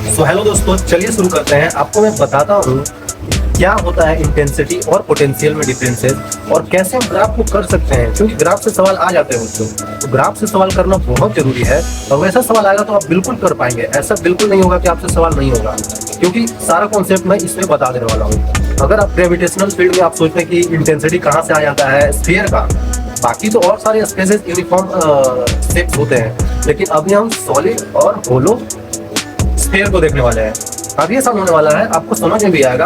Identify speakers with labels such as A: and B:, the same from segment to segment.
A: So hello दोस्तों, चलिए शुरू करते हैं। आपको मैं बताता हूँ क्या होता है इंटेंसिटी और पोटेंशियल में डिफरेंसेस और कैसे हम ग्राफ को कर सकते हैं, क्योंकि ग्राफ से सवाल आ जाते हैं बच्चों। तो ग्राफ से सवाल करना बहुत जरूरी है और वैसा सवाल आएगा तो आप बिल्कुल कर पाएंगे। ऐसा बिल्कुल नहीं होगा कि आपसे सवाल नहीं होगा, क्योंकि सारा कॉन्सेप्ट मैं इसमें बता देने वाला हूँ। अगर आप ग्रेविटेशनल फील्ड में आप सोचते हैं कि इंटेंसिटी कहाँ से आ जाता है, स्फीयर का, बाकी तो और सारे स्पेसेस यूनिफॉर्म शेप्स होते हैं, लेकिन अभी हम सॉलिड और होलो स्फीयर को देखने वाले हैं। अब ये सब होने वाला है, आपको समझ में भी आएगा।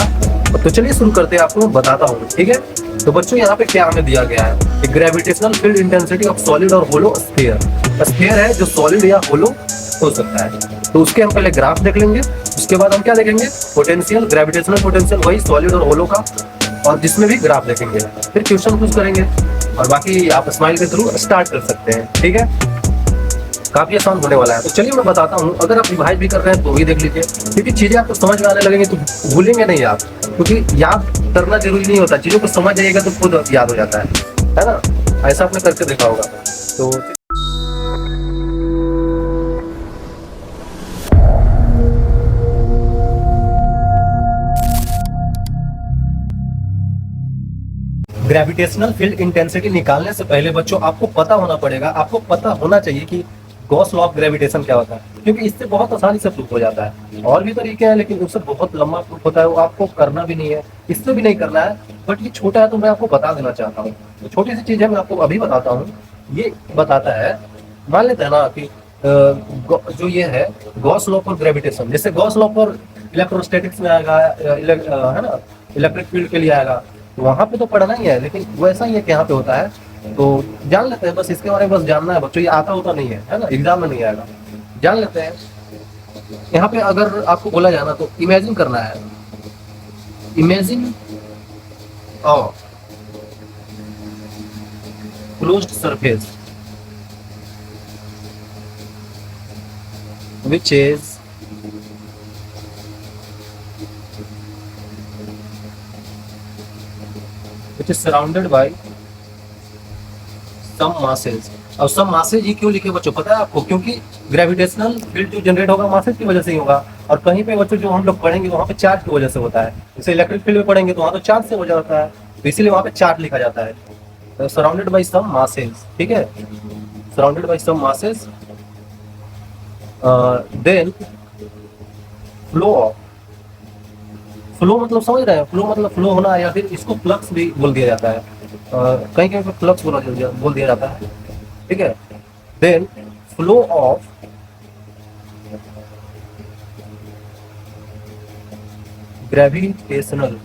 A: तो चलिए शुरू करते हैं, आपको मैं बताता हूँ, ठीक है। तो बच्चों यहाँ पे क्या हमें दिया गया है, gravitational field intensity of solid और होलो स्फीयर। स्फीयर है जो सॉलिड या होलो हो सकता है, तो उसके हम पहले ग्राफ देख लेंगे। उसके बाद हम क्या देखेंगे, पोटेंशियल, ग्रेविटेशनल पोटेंशियल, वही सॉलिड और होलो का, और जिसमें भी ग्राफ देखेंगे। फिर क्वेश्चन पूछ करेंगे और बाकी आप स्माइल के थ्रू स्टार्ट कर सकते हैं, ठीक है। काफी आसान होने वाला है। तो चलिए मैं बताता हूँ, अगर आप रिवाइज भी कर रहे हैं तो भी देख लीजिए, क्योंकि चीजें आपको समझ में आने लगेंगी तो भूलेंगे नहीं आप, क्योंकि याद करना जरूरी नहीं होता, चीजों को समझ जाइएगा तो खुद याद हो जाता है ना। ऐसा आपने करके देखा होगा। तो ग्रेविटेशनल फील्ड इंटेंसिटी निकालने से पहले बच्चों आपको पता होना पड़ेगा, आपको पता होना चाहिए कि गॉस लॉ ऑफ ग्रेविटेशन क्या होता है, क्योंकि इससे बहुत आसानी से प्रूफ हो जाता है। और भी तरीके हैं लेकिन उससे बहुत लंबा प्रूफ होता है, वो आपको करना भी नहीं है, इससे भी नहीं करना है। बट ये छोटा है तो मैं आपको बता देना चाहता हूँ। तो छोटी सी चीज है, मैं आपको अभी बताता हूँ। ये बताता है, मान लेते हैं ना कि जो ये है गॉस लॉ फॉर ग्रेविटेशन, जैसे गॉस लॉ फॉर इलेक्ट्रोस्टैटिक्स में आएगा, है ना, इलेक्ट्रिक फील्ड के लिए आएगा, वहां पे तो पढ़ना ही है, लेकिन वैसा ही है कि यहाँ पे होता है। तो जान लेते हैं, बस इसके बारे में बस जानना है बच्चों, ये आता होता नहीं है ना, एग्जाम में नहीं आएगा, जान लेते हैं। यहाँ पे अगर आपको बोला जाना तो इमेजिन करना है, imagine closed surface which is surrounded by some masses। अब सम मासेज ही क्यों लिखे बच्चों, पता है आपको, क्योंकि ग्रेविटेशनल फील्ड जो जनरेट होगा मासेज की वजह से ही होगा। और कहीं पे बच्चों जो हम लोग पढ़ेंगे वहाँ पे चार्ज की वजह से होता है, जैसे इलेक्ट्रिक फील्ड में पढ़ेंगे तो वहाँ तो चार्ज से हो जाता है, तो इसीलिए वहाँ पे चार्ज लिखा जाता है। तो सराउंडेड बाई सम मासेज, ठीक है, surrounded by some masses, then flow of, flow मतलब समझ रहे हैं, फ्लो मतलब फ्लो होना, या फिर इसको फ्लक्स भी बोल दिया जाता है, कहीं कहीं पे फ्लक्स बोल दिया जाता है, ठीक है। Then flow of gravitational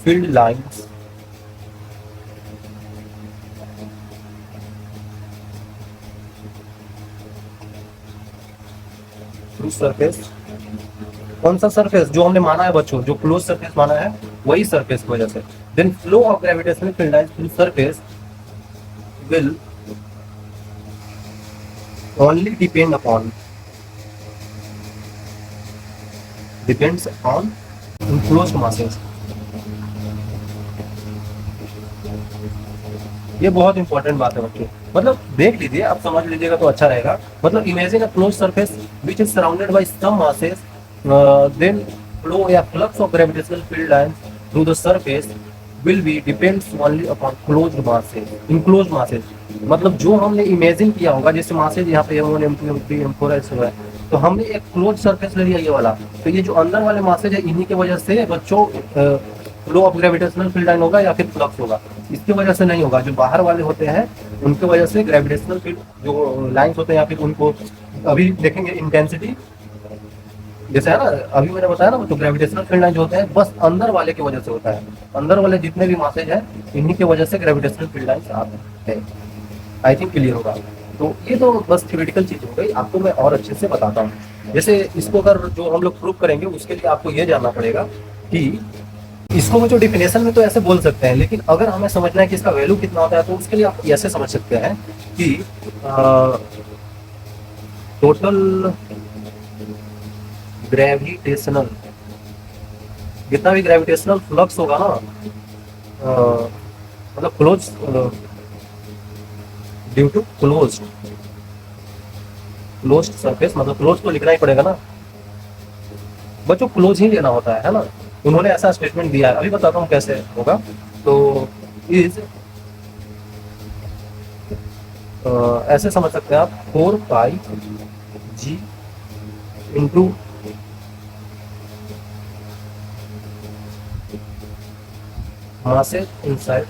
A: field lines through surface. कौन सा सरफेस, जो हमने माना है बच्चों, जो क्लोज सरफेस माना है वही सरफेस की वजह से। Then flow of gravitational field lines through surface will only depends on enclosed masses। ये बहुत इंपॉर्टेंट बात है बच्चों, मतलब देख लीजिए, आप समझ लीजिएगा तो अच्छा रहेगा। मतलब imagine a close surface which is surrounded by some masses, then flow या flux of gravitational field lines through the surface will be depends only upon closed masses, enclosed masses. मतलब जो हमने इमेजिन किया होगा, जैसे मासेज यहाँ पे M1 M2 M3 M4 ऐसे हुआ है, तो हमने एक क्लोज सरफेस ले लिया ये वाला, तो ये जो अंदर वाले मासेज है इन्हीं की वजह से बच्चों flow of gravitational field line होगा या फिर फ्लक्स होगा, इसकी वजह से नहीं होगा। जो बाहर वाले होते हैं उनकी वजह से ग्रेविटेशनल फील्ड जो लाइंस होते हैं, या फिर उनको अभी देखेंगे इंटेंसिटी, जैसे है ना अभी मैंने बताया ना, तो ग्रेविटेशनल फील्ड लाइन जो होते हैं बस अंदर वाले की वजह से होता है, अंदर वाले जितने भी मासेज हैं इन्हीं की वजह से ग्रेविटेशनल फील्ड लाइंस आते हैं। आई थिंक क्लियर होगा। तो ये तो बस थ्योरेटिकल चीज हो गई, आपको मैं और अच्छे से बताता हूँ। जैसे इसको अगर जो हम लोग प्रूव करेंगे उसके लिए आपको ये जानना पड़ेगा कि इसको मैं जो डिफिनेशन में तो ऐसे बोल सकते हैं, लेकिन अगर हमें समझना है कि इसका वैल्यू कितना होता है तो उसके लिए आप ऐसे समझ सकते हैं कि टोटल ग्रेविटेशनल, जितना भी ग्रेविटेशनल फ्लक्स होगा ना, मतलब close due to closed surface, मतलब क्लोज तो लिखना ही पड़ेगा ना बच्चों, क्लोज ही लेना होता है ना। उन्होंने ऐसा स्टेटमेंट दिया है, अभी बताता हूँ कैसे होगा। तो इज ऐसे समझ सकते हैं आप, 4πg into masses inside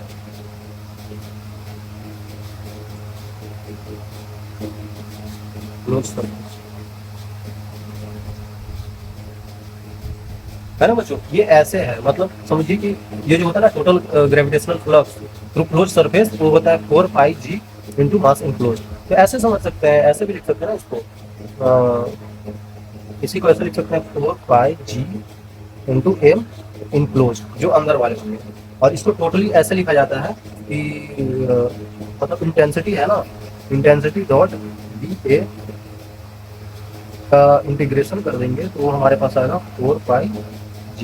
A: closed surface, है ना बच्चों। ये ऐसे है, मतलब समझिए कि ये जो होता है ना total gravitational flux through close surface, वो होता है 4πg इंटू मास इनक्लोज। तो ऐसे समझ सकते हैं, ऐसे भी लिख सकते हैं ना इसको, इसी को ऐसे लिख सकते हैं 4πg इंटू एम इनक्लोज, जो अंदर वाले होंगे। और इसको टोटली ऐसे लिखा जाता है कि मतलब इंटेंसिटी है ना, इंटेंसिटी डॉट डी ए का इंटीग्रेशन कर देंगे तो हमारे पास आएगा 4πg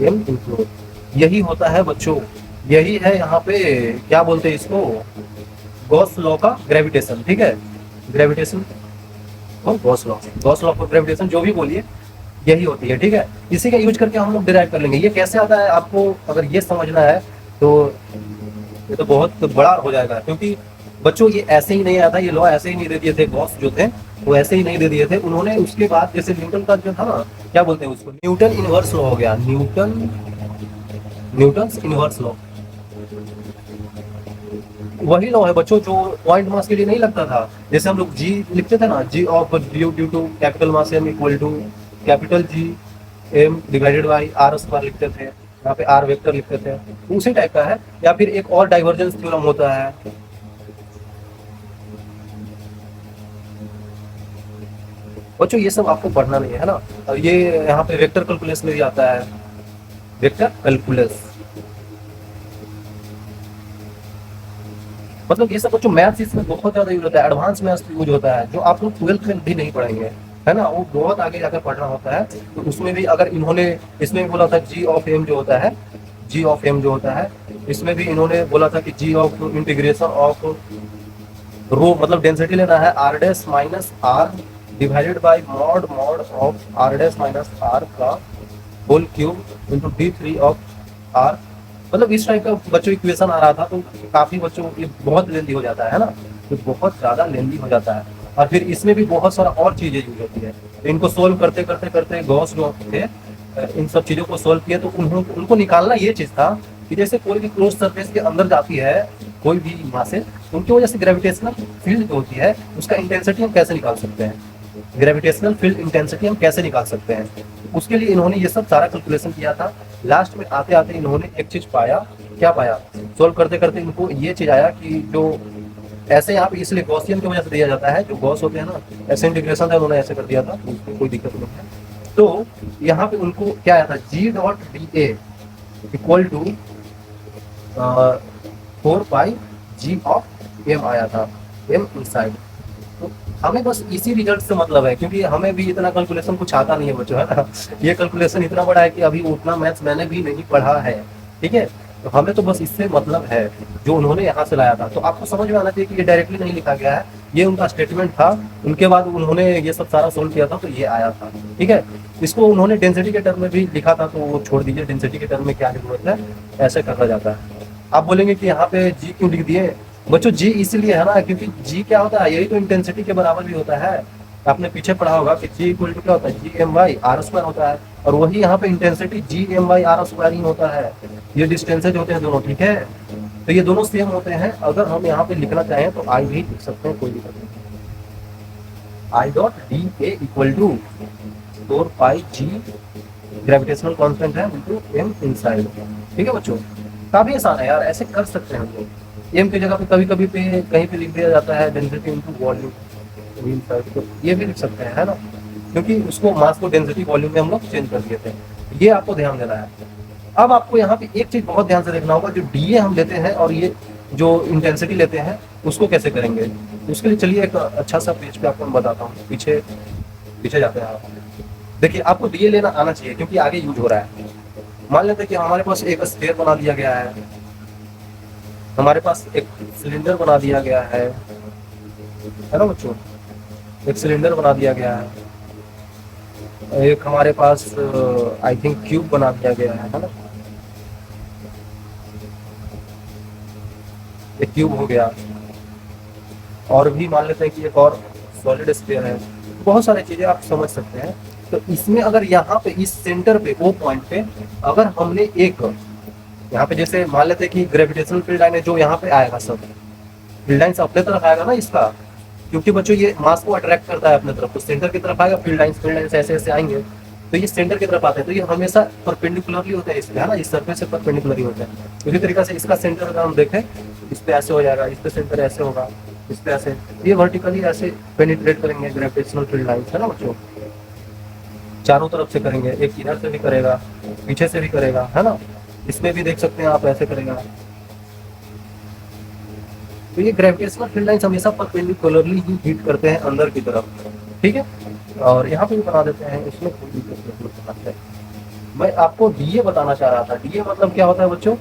A: एम इनक्लोज। यही होता है बच्चों, यही है यहाँ पे क्या बोलते हैं इसको, गॉस लॉ का ग्रेविटेशन। ठीक है, ग्रेविटेशन और गॉस लॉ ऑफ ग्रेविटेशन, जो भी बोलिए यही होती है। ठीक है, इसी का यूज करके हम लोग डिराइव कर लेंगे। ये कैसे आता है आपको अगर ये समझना है तो ये तो बहुत बड़ा हो जाएगा, क्योंकि बच्चों ये ऐसे ही नहीं आता, ये लॉ ऐसे ही नहीं दे दिए थे गॉस जो थे, वो ऐसे ही नहीं दे दिए थे उन्होंने। उसके बाद जैसे न्यूटन का जो था ना, क्या बोलते हैं उसको, न्यूटन इनवर्स लॉ हो गया, न्यूटन इनवर्स लॉ। वही लॉ है बच्चों जो पॉइंट मास के लिए नहीं लगता था। जैसे हम लोग जी लिखते थे ना, जी of due to capital mass M equal to capital G M divided by R square लिखते थे, यहाँ पे आर वेक्टर लिखते थे, उसी टाइप का है। या फिर एक और डाइवर्जेंस थ्योरम होता है, बच्चों ये सब आपको पढ़ना नहीं है ना। और ये यहाँ पे वेक्टर कैलकुलस में भी आता है, वेक्टर कैलकुलस, मतलब ये सब बच्चों मैथ्स इसमें बहुत ज्यादा यूज होता है, एडवांस मैथ्स यूज होता है, जो आप लोग 12th में भी नहीं पढ़ेंगे, है ना। वो बहुत आगे जाकर पढ़ना होता है। तो उसमें भी अगर इन्होंने इसमें भी बोला था जी ऑफ एम जो होता है, जी ऑफ एम जो होता है, इसमें भी इन्होंने बोला था कि जी ऑफ इंटीग्रेशन ऑफ रो, मतलब डेंसिटी लेना है are dash minus are divided by mod mod of are dash minus are का whole cube into d3 of are. मतलब इस टाइप का बच्चों इक्वेशन आ रहा था। तो काफी बच्चों ये बहुत लेंदी हो जाता है ना, तो बहुत ज्यादा लेंदी हो जाता है। और फिर इसमें भी बहुत सारा और चीजें यूज होती है। तो इनको सोल्व करते करते करते गॉस जो थे इन सब चीजों को सोल्व किया, तो उनको निकालना ये चीज था कि जैसे कोई भी क्लोज सरफेस के अंदर जाती है कोई भी मासे, उनकी वजह से ग्रेविटेशनल फील्ड जो होती है उसका इंटेंसिटी हम कैसे निकाल सकते हैं, ग्रेविटेशनल फील्ड इंटेंसिटी हम कैसे निकाल सकते हैं। उसके लिए इन्होंने ये सब सारा कैलकुलेशन किया था। लास्ट में आते आते इन्होंने एक चीज पाया, क्या पाया, सोल्व करते करते इनको ये चीज आया कि जो ऐसे यहाँ पे इसलिए गॉसियन की वजह से दिया जाता है, जो गॉस होते हैं ना, ऐसे इंटीग्रेशन था उन्होंने ऐसे कर दिया था, उसमें कोई दिक्कत नहीं है। तो यहाँ पे उनको क्या आया था, जी dot D A equal to 4πg of M आया था, एम इनसाइड। तो हमें बस इसी रिजल्ट से मतलब है, क्योंकि हमें भी इतना कैलकुलेशन कुछ आता नहीं है बच्चों, है ना। ये कैलकुलेशन इतना बड़ा है कि अभी उतना मैथ्स मैंने भी नहीं पढ़ा है। ठीक है, तो हमें तो बस इससे मतलब है जो उन्होंने यहाँ से लाया था। तो आपको समझ में आना चाहिए कि ये डायरेक्टली नहीं लिखा गया है, ये उनका स्टेटमेंट था। उनके बाद उन्होंने ये सब सारा सोल्व किया था तो ये आया था। ठीक है, इसको उन्होंने डेंसिटी के टर्म में भी लिखा था, तो वो छोड़ दीजिए, डेंसिटी के टर्म में क्या जरूरत है, ऐसे करना जाता है। आप बोलेंगे कि यहाँ पे जी क्यों लिख दिए, बच्चों जी इसलिए है ना, क्योंकि जी क्या होता है, यही तो इंटेंसिटी के बराबर भी होता है। आपने पीछे पढ़ा होगा कि जी इक्वल टू क्या होता है, G M by R square होता है, और वही यहाँ पे intensity ji M by R square ही होता है। ये डिस्टेंसेज होते हैं दोनों, ठीक है, तो ये दोनों सेम होते हैं। अगर हम यहाँ पे लिखना चाहें तो आई भी लिख सकते हैं, कोई दिक्कत नहीं। I dot D A equal to 4πg gravitational constant है इंटू एम इनसाइड। ठीक है बच्चों, काफी आसान है यार, ऐसे कर सकते हैं हम लोग। एम की जगह पे कभी कभी पे कहीं पे लिख दिया जाता है डेंसिटी इंटू वॉल्यूम, तो ये भी लिख सकते हैं, है ना, क्योंकि उसको मास को डेंसिटी वॉल्यूम में हम लोग चेंज कर दिए थे। ये आपको ध्यान देना है। अब आपको यहाँ पे एक चीज बहुत ध्यान से देखना होगा, जो डी हम लेते हैं और ये जो इंटेंसिटी लेते हैं उसको कैसे करेंगे। उसके लिए चलिए एक अच्छा सा पेज पे आपको मैं बताता हूँ, पीछे पीछे जाते हैं आप। देखिए आपको डी लेना आना चाहिए क्योंकि आगे यूज हो रहा है। मान लेते हैं कि हमारे पास एक स्फीयर बना दिया गया है, हमारे पास एक सिलेंडर बना दिया गया है, है ना बच्चों। एक सिलेंडर बना दिया गया है, एक हमारे पास आई थिंक क्यूब बना दिया गया है ना, एक क्यूब हो गया, और भी मान लेते हैं कि एक और सॉलिड स्फीयर है। बहुत सारी चीजें आप समझ सकते हैं। तो इसमें अगर यहाँ पे इस सेंटर पे वो पॉइंट पे अगर हमने एक यहाँ पे जैसे मान लेते हैं कि ग्रेविटेशनल फील्ड लाइन है जो यहाँ पे आएगा, सब फील्ड लाइन अपने तरफ आएगा ना इसका, क्योंकि बच्चों ये मास को अट्रैक्ट करता है अपने तरफ, तो सेंटर की तरफ आएगा, फील्ड लाइंस ऐसे ऐसे आएंगे, तो ये सेंटर की तरफ आते हैं, तो ये हमेशा परपेंडिकुलरली होता है इस पे, है ना, इस सरफेस से परपेंडिकुलरली होता है। उसी तरीके से इसका सेंटर अगर हम देखें, इस पे ऐसे हो जाएगा, इस पे सेंटर ऐसे होगा, इस पे ऐसे, ये वर्टिकली ऐसे पेनिट्रेट करेंगे ग्रेविटेशनल फील्ड लाइंस, है ना बच्चों, चारों तरफ से करेंगे, एक इधर से भी करेगा, पीछे से भी करेगा, है ना, इसमें भी देख सकते हैं आप ऐसे करेगा। तो ये ग्रेविटेशनल फील्ड लाइंस हमेशा परपेंडिकुलरली ही हीट करते हैं अंदर की तरफ, ठीक है। और यहाँ पे भी बना देते हैं, इसमें कोई दिक्कत नहीं बनाते हैं। मैं आपको डीए बताना चाह रहा था। डीए मतलब क्या होता है बच्चों,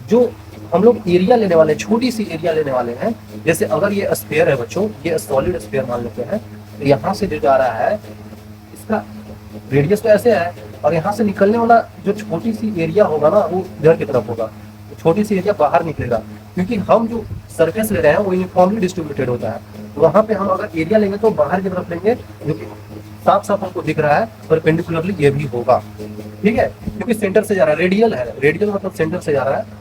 A: जो हम लोग एरिया लेने वाले, छोटी सी एरिया लेने वाले हैं। जैसे अगर ये स्फीयर है बच्चों, ये सॉलिड स्फीयर मान लेते हैं, तो यहाँ से जो जा रहा है इसका रेडियस तो ऐसे है, और यहाँ से निकलने वाला जो छोटी सी एरिया होगा ना, वो इधर की तरफ होगा, छोटी सी एरिया बाहर निकलेगा, क्योंकि हम जो सरफेस ले रहे हैं वो यूनिफॉर्मली डिस्ट्रीब्यूटेड होता है। तो वहाँ पे हम अगर एरिया लेंगे तो बाहर की तरफ लेंगे, जो कि साफ साफ हमको दिख रहा है परपेंडिकुलरली ये भी होगा, ठीक है, क्योंकि सेंटर से जा रहा है, रेडियल है, रेडियल मतलब सेंटर से जा रहा है।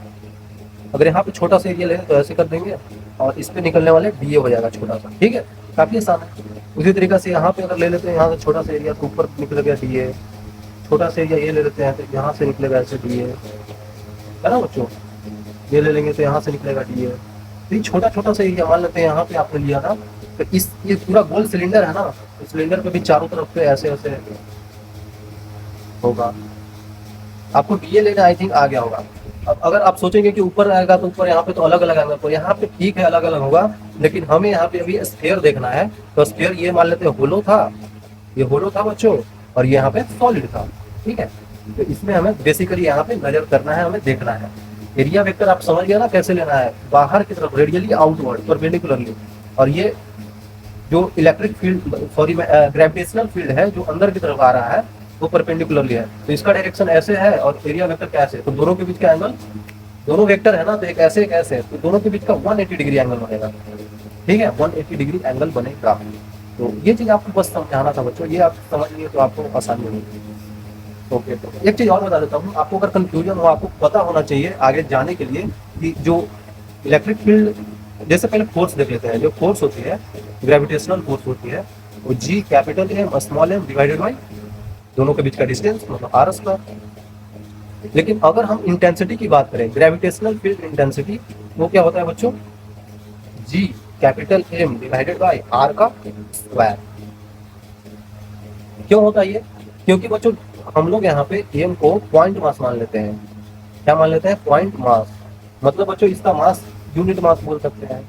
A: अगर यहाँ पे छोटा सा एरिया लेंगे तो ऐसे कर देंगे, और इस पे निकलने वाले डीए हो जाएगा छोटा सा, ठीक है, काफी आसान है। उसी तरीके से यहाँ पे अगर ले लेते हैं, यहाँ से छोटा सा एरिया तो ऊपर निकलेगा डीए, छोटा सा एरिया ये ले लेते हैं तो यहाँ से निकलेगा ऐसे डीए, है ना बच्चों, ये ले लेंगे तो यहाँ से निकलेगा डीए। तो ये छोटा छोटा सा एरिया मान लेते हैं, यहाँ पे आपने लिया था, तो इस ये पूरा गोल सिलेंडर है ना, तो सिलेंडर पे भी चारों तरफ पे ऐसे ऐसे होगा। आपको डीए लेना आई थिंक आ गया होगा। अब अगर आप सोचेंगे कि ऊपर आएगा तो ऊपर यहाँ पे तो अलग अलग आएगा, तो यहाँ पे ठीक है अलग अलग होगा, लेकिन हमें यहाँ पे अभी स्फीयर देखना है। तो स्फीयर ये मान लेते हैं होलो था, ये होलो था बच्चों, और ये यहाँ पे सॉलिड था, ठीक है। तो इसमें हमें बेसिकली यहाँ पे नजर करना है, हमें देखना है। एरिया वेक्टर आप समझ गया ना कैसे लेना है, बाहर की तरफ रेडियली आउटवर्ड परपेंडिकुलरली, और ये जो electric field sorry gravitational field है जो अंदर की तरफ आ रहा है वो परपेंडिकुलरली है, तो इसका डायरेक्शन ऐसे है, और एरिया वेक्टर कैसे, तो दोनों के बीच का एंगल, दोनों वेक्टर है ना, तो एक ऐसे एक ऐसे, तो दोनों के बीच का 180 डिग्री एंगल बनेगा, ठीक है, 180 डिग्री एंगल बनेगा। तो ये चीज आपको बस समझाना था बच्चों, ये आप समझ लिए तो आपको आसानी होगी। ओके, तो एक चीज और बता देता हूँ आपको, अगर कंफ्यूजन हो, आपको पता होना चाहिए आगे जाने के लिए कि जो इलेक्ट्रिक फील्ड, जैसे पहले फोर्स देख लेते हैं। जो फोर्स होती है, ग्रेविटेशनल फोर्स होती है, वो जी capital M small M divided by दोनों के बीच का डिस्टेंस, मतलब आर स्क्वायर। लेकिन अगर हम इंटेंसिटी की बात करें, ग्रेविटेशनल फील्ड इंटेंसिटी, वो क्या होता है बच्चों, जी capital M divided by are का स्क्वायर। क्यों होता है ये, क्योंकि बच्चों हम लोग यहाँ पे एम को पॉइंट मास मान लेते हैं। क्या मान लेते हैं, पॉइंट मास, मतलब बच्चों इसका मास यूनिट मास बोल सकते हैं,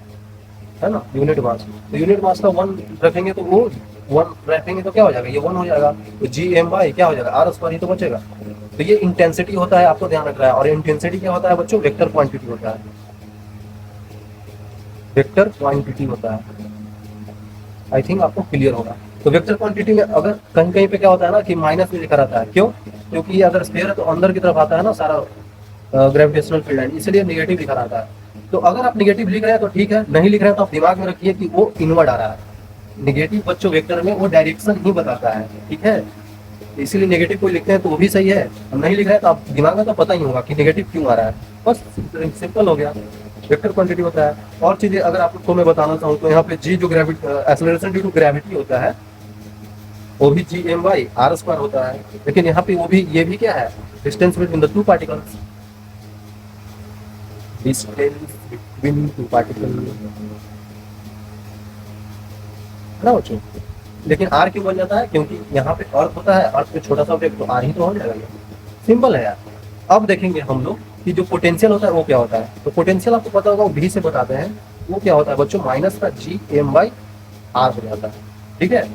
A: है ना, यूनिट मास। तो यूनिट मास का 1 रखेंगे तो वो 1 रखेंगे तो क्या हो जाएगा, ये 1 हो जाएगा, तो जी एम बाई क्या हो जाएगा, आर स्क्वायर ही तो बचेगा। तो ये इंटेंसिटी होता है, आपको ध्यान रखना है। और इंटेंसिटी क्या होता है बच्चों, वेक्टर क्वांटिटी होता है, वेक्टर क्वांटिटी होता है। आई थिंक आपको क्लियर होगा। तो वेक्टर क्वांटिटी में अगर कहीं कहीं पे क्या होता है ना कि माइनस में लिखा रहता है, क्यों, क्योंकि ये अगर स्फीयर है तो अंदर की तरफ आता है ना सारा ग्रेविटेशनल फील्ड लाइन, इसलिए नेगेटिव लिखा रहता है। तो अगर आप नेगेटिव लिख रहे हैं तो ठीक है, नहीं लिख रहे हैं तो आप दिमाग में रखिए कि वो इनवर्ड आ रहा है। नेगेटिव बच्चों वेक्टर में वो डायरेक्शन ही बताता है, ठीक है, इसीलिए नेगेटिव कोई लिखते हैं तो वो भी सही है, और नहीं लिख रहे हैं तो आप दिमाग में तो पता ही होगा कि नेगेटिव क्यों आ रहा है। बस सिंपल हो गया, वेक्टर क्वांटिटी होता है। और चीजें अगर आपको मैं बताना चाहूँ तो यहाँ पे जी जो एक्सेलरेशन ड्यू टू ग्रेविटी होता है वो भी G M by R square होता है। लेकिन यहाँ पे वो भी, ये भी क्या है, distance between the two particles, distance between two particle, है ना बच्चों। लेकिन आर क्यों बन जाता है, क्योंकि यहाँ पे अर्थ होता है, अर्थ पे छोटा सा ऑब्जेक्ट, तो आर ही तो हो जाएगा, सिंपल है यार। अब देखेंगे हम लोग कि जो पोटेंशियल होता है वो क्या होता है। तो पोटेंशियल आपको पता होगा, वो भी से बताते हैं, वो क्या होता है बच्चों, माइनस का जी एम बाई आर हो जाता है, ठीक है,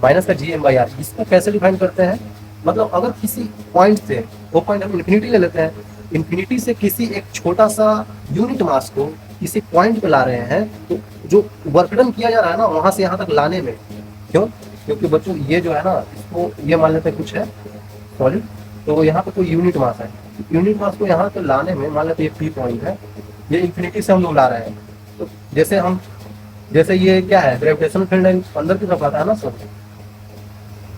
A: माइनस का जी एम बाई आर। इसको कैसे डिफाइन करते हैं, मतलब अगर किसी पॉइंट से, वो पॉइंट हम इन्फिनिटी ले लेते हैं, इन्फिनिटी से किसी एक छोटा सा यूनिट मास को किसी पॉइंट पे ला रहे हैं तो जो वर्क डन किया जा रहा है ना वहां से यहाँ तक लाने में, क्यों? क्योंकि बच्चों ये जो है ना, इसको ये मान लेते हैं कुछ है सॉलिड, तो यहाँ पे कोई यूनिट मास है, यूनिट मास को यहाँ पे लाने में मान लेते हैं ये पी पॉइंट है, ये इन्फिनिटी से हम लोग ला रहे हैं। तो जैसे ये क्या है, ग्रेविटेशनल फील्ड लाइन अंदर की तरफ आता है ना सर,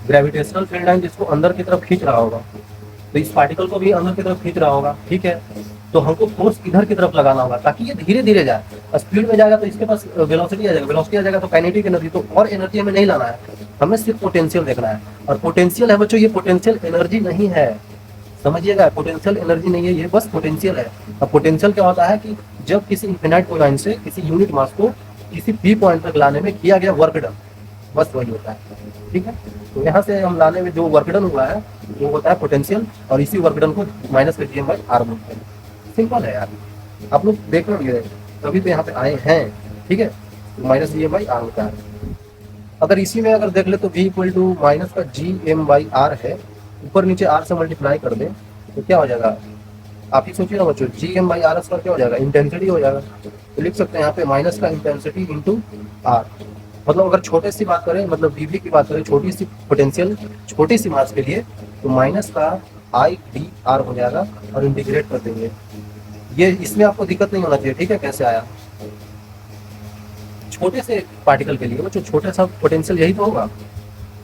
A: ग्रेविटेशनल फील्ड लाइन जिसको अंदर की तरफ खींच रहा होगा, तो इस पार्टिकल को भी अंदर की तरफ खींच रहा होगा, ठीक है। तो हमको फोर्स इधर की तरफ लगाना होगा ताकि ये धीरे धीरे जाए। स्पीड में जाएगा तो इसके पास वेलोसिटी आ जाएगा, वेलोसिटी आ जाएगा तो काइनेटिक एनर्जी, तो और एनर्जी हमें नहीं लाना है, हमें सिर्फ पोटेंशियल देखना है। और पोटेंशियल है बच्चों, ये पोटेंशियल एनर्जी नहीं है, समझिएगा, पोटेंशियल एनर्जी नहीं है, ये बस पोटेंशियल है। अब पोटेंशियल क्या होता है कि जब किसी इन्फिनाइट पॉइंट से किसी यूनिट मास को किसी पी पॉइंट तक लाने में किया गया वर्क डन, बस वही होता है, ठीक है। तो यहाँ से हम लाने में जो वर्क डन हुआ है वो होता है पोटेंशियल, और इसी वर्क डन को माइनस कर जीएम बाई आर बोलते हैं। सिंपल है यार, आप लोग देख लो, तभी तो यहाँ पे आए हैं, ठीक है। Minus G M by R होता है। अगर इसी में अगर देख ले तो v इक्वल टू माइनस का जी एम बाई आर है, ऊपर नीचे आर से मल्टीप्लाई कर दे तो क्या हो जाएगा, आप ही सोचिए ना बच्चों, G M by R square क्या हो जाएगा, इंटेंसिटी हो जाएगा। तो लिख सकते हैं यहाँ पे माइनस का इंटेंसिटी इंटू आर, मतलब अगर छोटे सी बात करें, मतलब वीवी की बात करें, छोटी सी पोटेंशियल छोटी सी मास के लिए, तो माइनस का आई डी आर हो जाएगा और इंटीग्रेट कर देंगे। ये इसमें आपको दिक्कत नहीं होना चाहिए, ठीक है। कैसे आया, छोटे से पार्टिकल के लिए बच्चों छोटा सा पोटेंशियल यही तो होगा,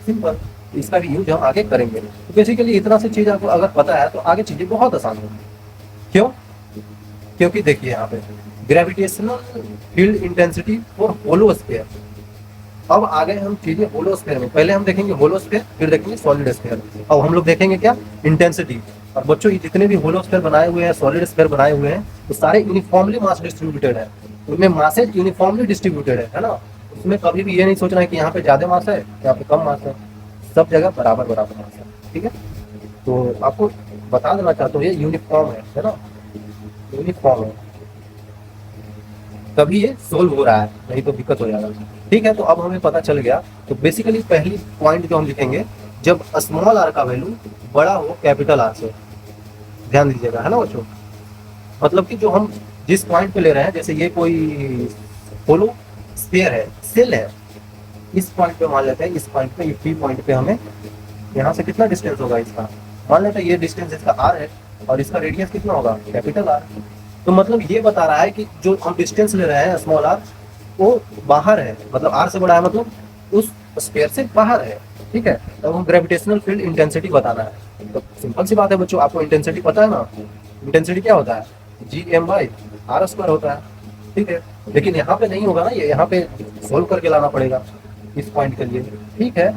A: सिंपल। इसका भी यूज हम आगे करेंगे। तो बेसिकली इतना सी चीज आपको अगर पता है तो आगे चीजें बहुत आसान होंगी। क्यों? क्योंकि देखिए यहाँ पे gravitational field intensity for hollow sphere. अब आ गए हम चीजें होलो स्फीयर में, पहले हम देखेंगे होलो स्फीयर, फिर देखेंगे सॉलिड स्फीयर। अब हम लोग देखेंगे क्या, इंटेंसिटी। और बच्चों ये जितने भी होलो स्फीयर बनाए हुए हैं, सॉलिड स्फीयर बनाए हुए हैं, तो सारे यूनिफॉर्मली मास डिस्ट्रीब्यूटेड है, उनमें मासेज यूनिफॉर्मली डिस्ट्रीब्यूटेड है ना। उसमें कभी भी ये नहीं सोचना है कि यहाँ पे ज्यादा मास है यहाँ पे कम मास है, सब जगह बराबर बराबर मास है, ठीक है। तो आपको बता देना चाहता हूँ ये यूनिफॉर्म है ना, यूनिफॉर्म है, तभी ये सोल्व हो रहा है, नहीं तो दिक्कत हो जाएगा, ठीक है। तो अब हमें पता चल गया। तो बेसिकली पहली पॉइंट जो हम लिखेंगे, जब स्मॉल आर का वैल्यू बड़ा हो कैपिटल आर से, ध्यान दीजिएगा, है ना बच्चों। मतलब कि जो हम जिस पॉइंट पे ले रहे हैं, जैसे ये कोई होलो स्फीयर है, सेल है, इस पॉइंट पे मान लेते हैं, इस पॉइंट पे, पी पॉइंट पे हमें यहाँ से कितना डिस्टेंस होगा इसका, मान लेते हैं ये डिस्टेंस इसका आर है और इसका रेडियस कितना होगा, कैपिटल आर। तो मतलब ये बता रहा है कि जो हम डिस्टेंस ले रहे हैं स्मॉल आर, वो बाहर है, मतलब आर से बड़ा है, मतलब उस स्फीयर से बाहर है, ठीक है। तो हम ग्रेविटेशनल फील्ड इंटेंसिटी बताना है। तो सिंपल सी बात है बच्चों, आपको इंटेंसिटी पता है ना, इंटेंसिटी क्या होता है, G M by R square होता है, ठीक है। लेकिन यहाँ पे नहीं होगा ना, ये यहाँ पे सोल्व करके लाना पड़ेगा इस पॉइंट के लिए, ठीक है।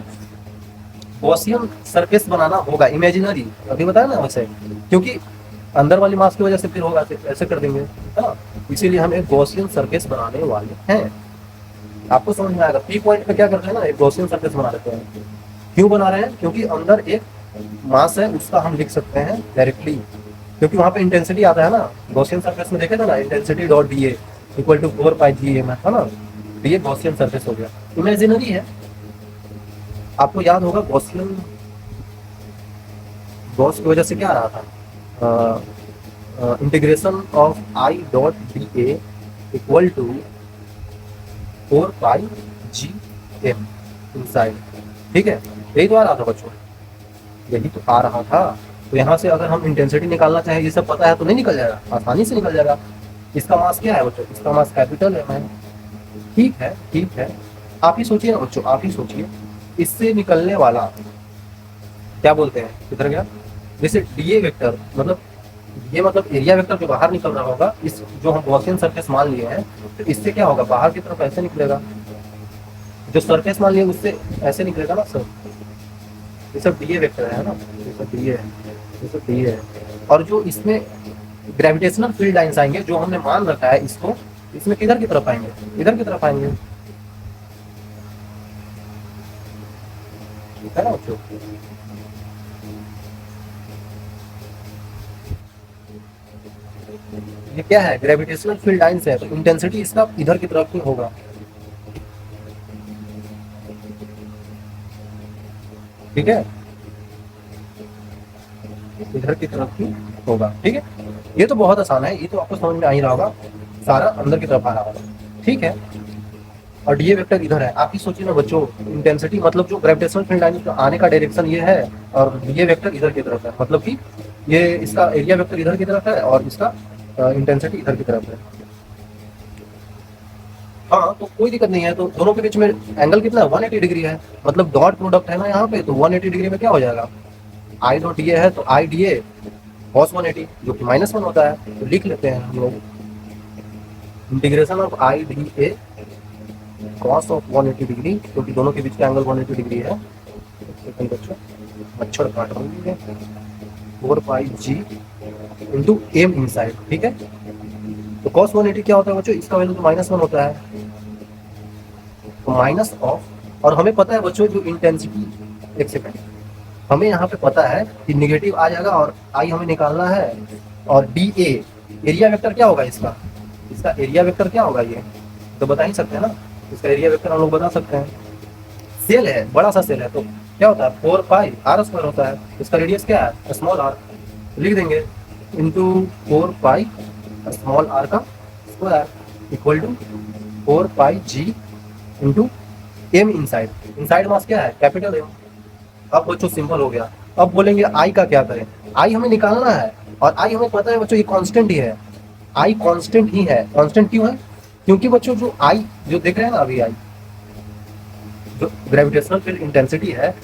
A: गॉसियन सरफेस बनाना होगा, इमेजिनरी, अभी बताया ना वैसे, क्योंकि अंदर वाली मास की वजह से फिर होगा, ऐसे कर देंगे, है ना। इसीलिए हम एक गॉसियन सरफेस बनाने वाले हैं। आपको समझ में आएगा, पी पॉइंट पे क्या करते हैं ना, एक गॉसियन सरफेस बना देते हैं। क्यों बना रहे हैं, क्योंकि अंदर एक मास है, उसका हम लिख सकते हैं डायरेक्टली, क्योंकि वहां पे इंटेंसिटी आता है ना, गॉसियन सरफेस में देखे थे ना, intensity dot D A equal to 4 pi G M है ना। तो ये गॉसियन सरफेस हो गया, इमेजिनरी है। आपको याद होगा गॉसियन, गॉस की वजह से क्या आ रहा था, integration of I dot D A equal to 4 pi G M inside, ठीक है। यही तो आ रहा था बच्चों, यही तो आ रहा था। तो यहाँ से अगर हम इंटेंसिटी निकालना चाहें, ये सब पता है तो नहीं निकल जाएगा, आसानी से निकल जाएगा। इसका मास क्या है बच्चों, इसका मास कैपिटल है, ठीक है, ठीक है। आप ही सोचिए ना बच्चों, आप ही सोचिए, इससे निकलने वाला क्या बोलते हैं, किधर गया, जैसे डीए वेक्टर, मतलब ये मतलब एरिया वेक्टर जो बाहर निकल रहा होगा, इस जो हम गॉसियन सरफेस मान लिए हैं, तो इससे क्या होगा, बाहर की तरफ ऐसे निकलेगा, जो सरफेस मान लिए उससे ऐसे निकलेगा ना सर। ये सब डीए वेक्टर है ना, ये सब डीए है, ये सब डीए है। और जो इसमें ग्रेविटेशनल फील्ड लाइंस आएंगे, जो हमने मान रखा है इसको, इसमें किधर की तरफ आएंगे, इधर की तरफ आएंगे, है ना बच्चों। ये क्या है, ग्रेविटेशनल फील्ड लाइंस है, तो इंटेंसिटी इसका इधर की तरफ ही होगा, ठीक है, इधर की तरफ ही होगा, ठीक है। ये तो बहुत आसान है, ये तो आपको समझ में आ ही रहा होगा। सारा अंदर की तरफ आ रहा है, ठीक है। और डीए वेक्टर इधर है। आप ही सोचिए ना बच्चों, इंटेंसिटी मतलब जो ग्रेविटेशनल फील्ड आने का डायरेक्शन ये है और डीए वेक्टर इधर की तरफ है, मतलब कि ये इसका एरिया वेक्टर इधर की तरफ है और इसका इंटेंसिटी इधर की तरफ है। हाँ, तो कोई दिक्कत नहीं है। तो दोनों के बीच में एंगल कितना है, 180 डिग्री है। मतलब डॉट प्रोडक्ट है ना यहाँ पे, तो 180 डिग्री में क्या हो जाएगा, आई डॉट डीए है तो आई डीए कॉस 180 जो कि -1 होता है। तो लिख लेते हैं हम लोग integration of I D A cos of 180 degree, क्योंकि दोनों के बीच का एंगल 180 डिग्री है। सेकंड बच्चों, मच्छर काट रही है। 4 pi G into M inside, ठीक है। तो कॉस 180 क्या होता है बच्चों, इसका वैल्यू तो -1 होता है, तो माइनस ऑफ, और हमें पता है बच्चों जो इंटेंसिटी, एक सेकंड, हमें यहाँ पे पता है कि निगेटिव आ जाएगा और आई हमें निकालना है। और डी ए एरिया वेक्टर क्या होगा इसका, इसका एरिया वेक्टर क्या होगा, ये तो बता ही सकते हैं ना। इसका एरिया वेक्टर हम लोग बता सकते हैं। सेल है, बड़ा सा सेल है, तो क्या होता है 4 पाई आर स्क्वायर होता है। इसका रेडियस क्या है, स्मॉल आर, लिख देंगे इंटू 4 पाई स्मॉल आर का square equal to 4 pi G into M inside. Inside मास क्या है, कैपिटल एम। अब बच्चों सिंपल हो गया। अब बोलेंगे आई का क्या करें, आई हमें निकालना है और आई हमें पता है बच्चों ये कांस्टेंट ही है। आई कांस्टेंट ही है। कांस्टेंट क्यों है, क्योंकि बच्चों जो आई जो देख रहे हैं ना अभी, आई जो ग्रेविटेशनल फील्ड इंटेंसिटी है,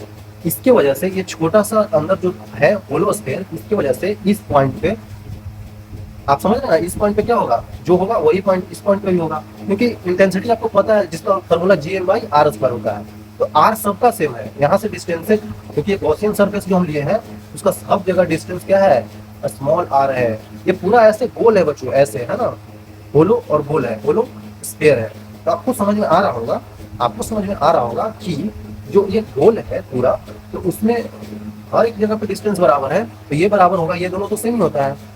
A: इसके वजह से ये छोटा सा अंदर जो है होलो स्फीयर, इसकी वजह से इस पॉइंट पे, आप समझ रहे हैं ना, इस पॉइंट पे क्या होगा, जो होगा वही पॉइंट इस पॉइंट पे भी होगा, क्योंकि इंटेंसिटी आपको पता है जिसका फॉर्मूला Gm/r² होता है। तो r सबका सेम है। यहाँ से डिस्टेंस है, क्योंकि गॉसियन सरफेस जो हम लिए हैं उसका सब जगह डिस्टेंस क्या है, स्मॉल r है। ये पूरा ऐसे गोल है बच्चों, ऐसे है ना, होलो और गोल है, होलो स्फीयर है। तो आपको समझ में आ रहा होगा, आपको समझ में आ रहा होगा कि जो ये गोल है पूरा, तो उसमें हर एक जगह पे डिस्टेंस बराबर है, तो ये बराबर होगा, ये दोनों तो सेम ही होता है।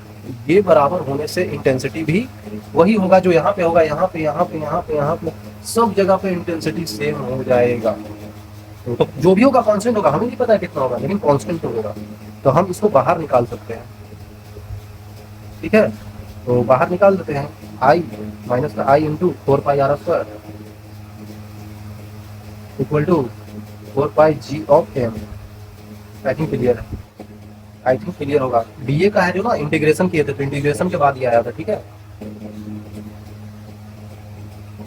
A: ये बराबर होने से इंटेंसिटी भी वही होगा जो यहाँ पे होगा, यहाँ पे, यहाँ पे, यहाँ पे, यहाँ पे, सब जगह पे इंटेंसिटी सेम हो जाएगा। तो जो भी होगा कांस्टेंट होगा, हमें नहीं पता है कितना होगा, लेकिन कांस्टेंट तो होगा। तो हम इसको बाहर निकाल सकते हैं, ठीक है। तो बाहर निकाल देते हैं, आई माइनस का आई into 4 pi R square equal to 4 pi G of M. I think clear है, आई थिंक क्लियर होगा। डीए का है जो ना, इंटीग्रेशन किए थे तो इंटीग्रेशन के बाद ये आया था, ठीक है।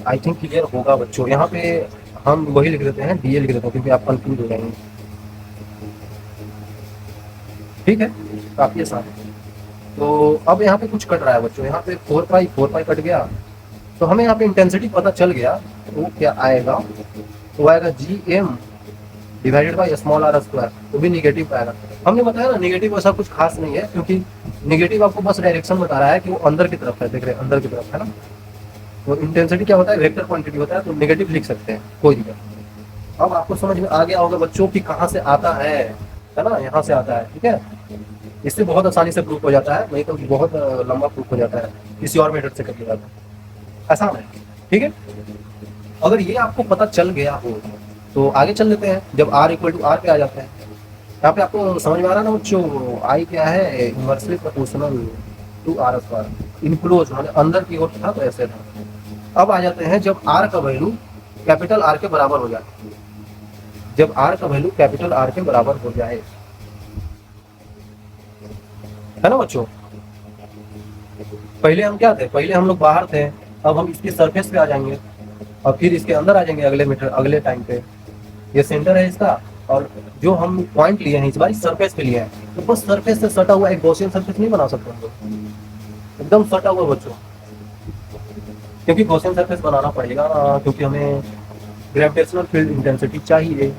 A: आई थिंक क्लियर होगा बच्चों। यहाँ पे हम वही लिख देते हैं, डीए लिख देते हैं, क्योंकि आप कंफ्यूज हो जाएंगे, ठीक है। काफी आसान है। तो अब यहाँ पे कुछ कट रहा है बच्चों, यहाँ पे 4 पाई कट गया, तो हमें यहाँ पे इंटेंसिटी पता चल गया। तो क्या आएगा, तो आएगा Gm divided by small r square, वो भी निगेटिव आएगा। हमने बताया ना निगेटिव ऐसा कुछ खास नहीं है, क्योंकि निगेटिव आपको बस डायरेक्शन बता रहा है कि वो अंदर की तरफ है, देख रहे हैं अंदर की तरफ है ना। तो इंटेंसिटी क्या होता है, वेक्टर क्वांटिटी होता है, तो निगेटिव लिख सकते हैं, कोई दिक्कत। अब आपको समझ में आ गया होगा बच्चों कि कहाँ से आता है ना, यहाँ से आता है, ठीक है। इससे बहुत आसानी से प्रूफ हो जाता है, नहीं तो बहुत लंबा प्रूफ हो जाता है, किसी और मेथड से करिएगा तो आसान है, ठीक है। अगर ये आपको पता चल गया हो तो आगे चल लेते हैं। जब r इक्वल टू आर पे आ जाते हैं, यहाँ पे आपको समझ में आ रहा है ना बच्चों, आई क्या है, inversely proportional to r square. Enclose मतलब अंदर की ओर था, तो ऐसे था। अब आ जाते हैं जब r का वैल्यू कैपिटल R के बराबर हो जाए, जब r का वैल्यू कैपिटल R के बराबर हो जाए, है ना बच्चों। पहले हम क्या थे, पहले हम लोग बाहर थे, अब हम इसके सरफेस पे आ जाएंगे और फिर इसके अंदर आ जाएंगे अगले मीटर, अगले टाइम पे। ये सेंटर है इसका, और जो हम पॉइंट लिए हैं इस बार सरफेस पे लिए हैं, तो बस सरफेस से सटा हुआ एक गॉसियन सरफेस नहीं बना सकते हम लोग, एकदम सटा हुआ बच्चों, क्योंकि गॉसियन सरफेस बनाना पड़ेगा, क्योंकि हमें ग्रेविटेशनल फील्ड इंटेंसिटी चाहिए,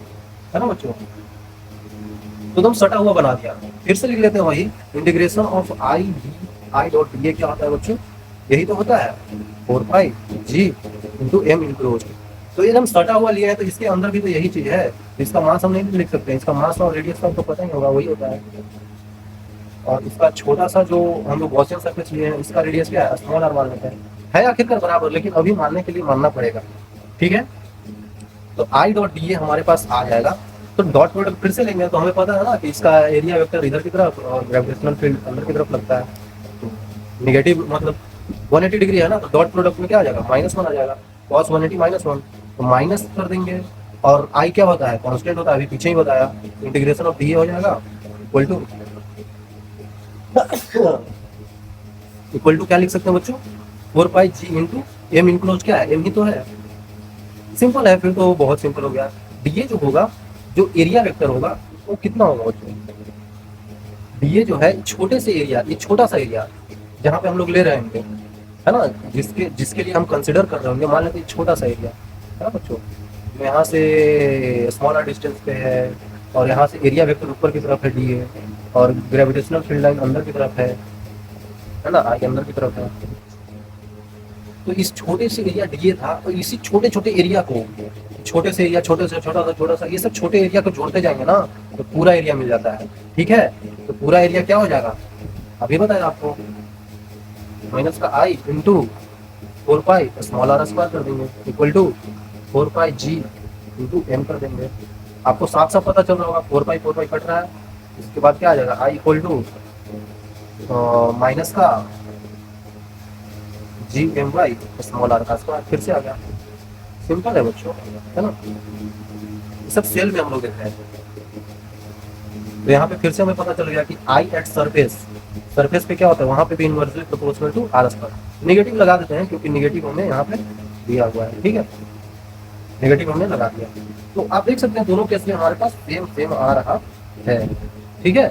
A: है ना बच्चों। तो एकदम सटा हुआ बना दिया। फिर से लिख लेते हैं वही, integration of I dot D क्या होता है बच्चों, यही तो होता है 4 pi G into M enclose. तो ये हम सटा हुआ लिया है, तो इसके अंदर भी तो यही चीज है। इसका मास हम नहीं लिख सकते, इसका मास और रेडियस का तो पता ही होगा, वही होता है। और इसका छोटा सा जो हम लोग गॉसियन सरफेस लिए हैं, इसका रेडियस क्या है, स्मॉल आर मान लेते है आखिरकार बराबर, लेकिन अभी मानने के लिए मानना पड़ेगा, ठीक है। तो आई डॉट डी हमारे पास आ जाएगा। तो डॉट प्रोडक्ट फिर से लेंगे, तो हमें पता है ना कि इसका एरिया वेक्टर इधर की तरफ और ग्रेविटेशनल फील्ड अंदर की तरफ लगता है। तो निगेटिव मतलब 180 डिग्री है ना, तो डॉट प्रोडक्ट में क्या आ जाएगा, -1 आ जाएगा, cos 180 -1, तो माइनस कर देंगे। और आई क्या होता है, कांस्टेंट होता है, अभी पीछे ही बताया, इंटीग्रेशन ऑफ डी हो जाएगा इक्वल टू इक्वल टू क्या लिख सकते हैं बच्चों, 4 pi G into M enclose, क्या है, एम ही तो है, सिंपल है, फिर तो बहुत सिंपल हो गया। डीए जो होगा, जो एरिया वेक्टर होगा वो कितना होगा बच्चों, डीए जो है छोटे से एरिया, ये छोटा सा एरिया जहाँ पे हम लोग ले रहे होंगे, है ना, जिसके जिसके लिए हम कंसिडर कर रहे होंगे, मान लेते हैं छोटा सा एरिया है ना बच्चों, जो यहाँ से स्मॉलर डिस्टेंस पे है, और यहाँ से एरिया वेक्टर ऊपर की तरफ है डीए, और ग्रेविटेशनल फील्ड लाइन अंदर की तरफ है ना, आई अंदर की तरफ है। तो इस छोटे से एरिया डीए था, तो इसी छोटे छोटे एरिया को, छोटे से एरिया, छोटे से छोटा सा, ये सब छोटे एरिया को जोड़ते जाएंगे ना, तो पूरा एरिया मिल जाता है, ठीक है। तो पूरा एरिया क्या हो जाएगा, अभी बताया आपको, माइनस का आई into 4 pi small R square कर देंगे equal to 4 pi G into M कर देंगे। आपको साफ साफ पता चल रहा होगा, 4 पाई कट रहा है, इसके बाद क्या आ जाएगा, आई इक्वल टू माइनस का G M by small R का स्क्वायर, फिर से आ गया, सिंपल है बच्चों, है ना। ये सब सेल में हम लोग देख रहे हैं, तो यहाँ पे फिर से हमें पता चल गया कि आई एट सरफेस, सरफेस पे क्या होता है, वहां पे भी inversely proportional to R square. Negative लगा देते हैं क्योंकि नेगेटिव हमें यहाँ पे दिया हुआ है, ठीक है, नेगेटिव हमने लगा दिया। तो आप देख सकते हैं दोनों केस में हमारे पास सेम सेम आ रहा है, ठीक है,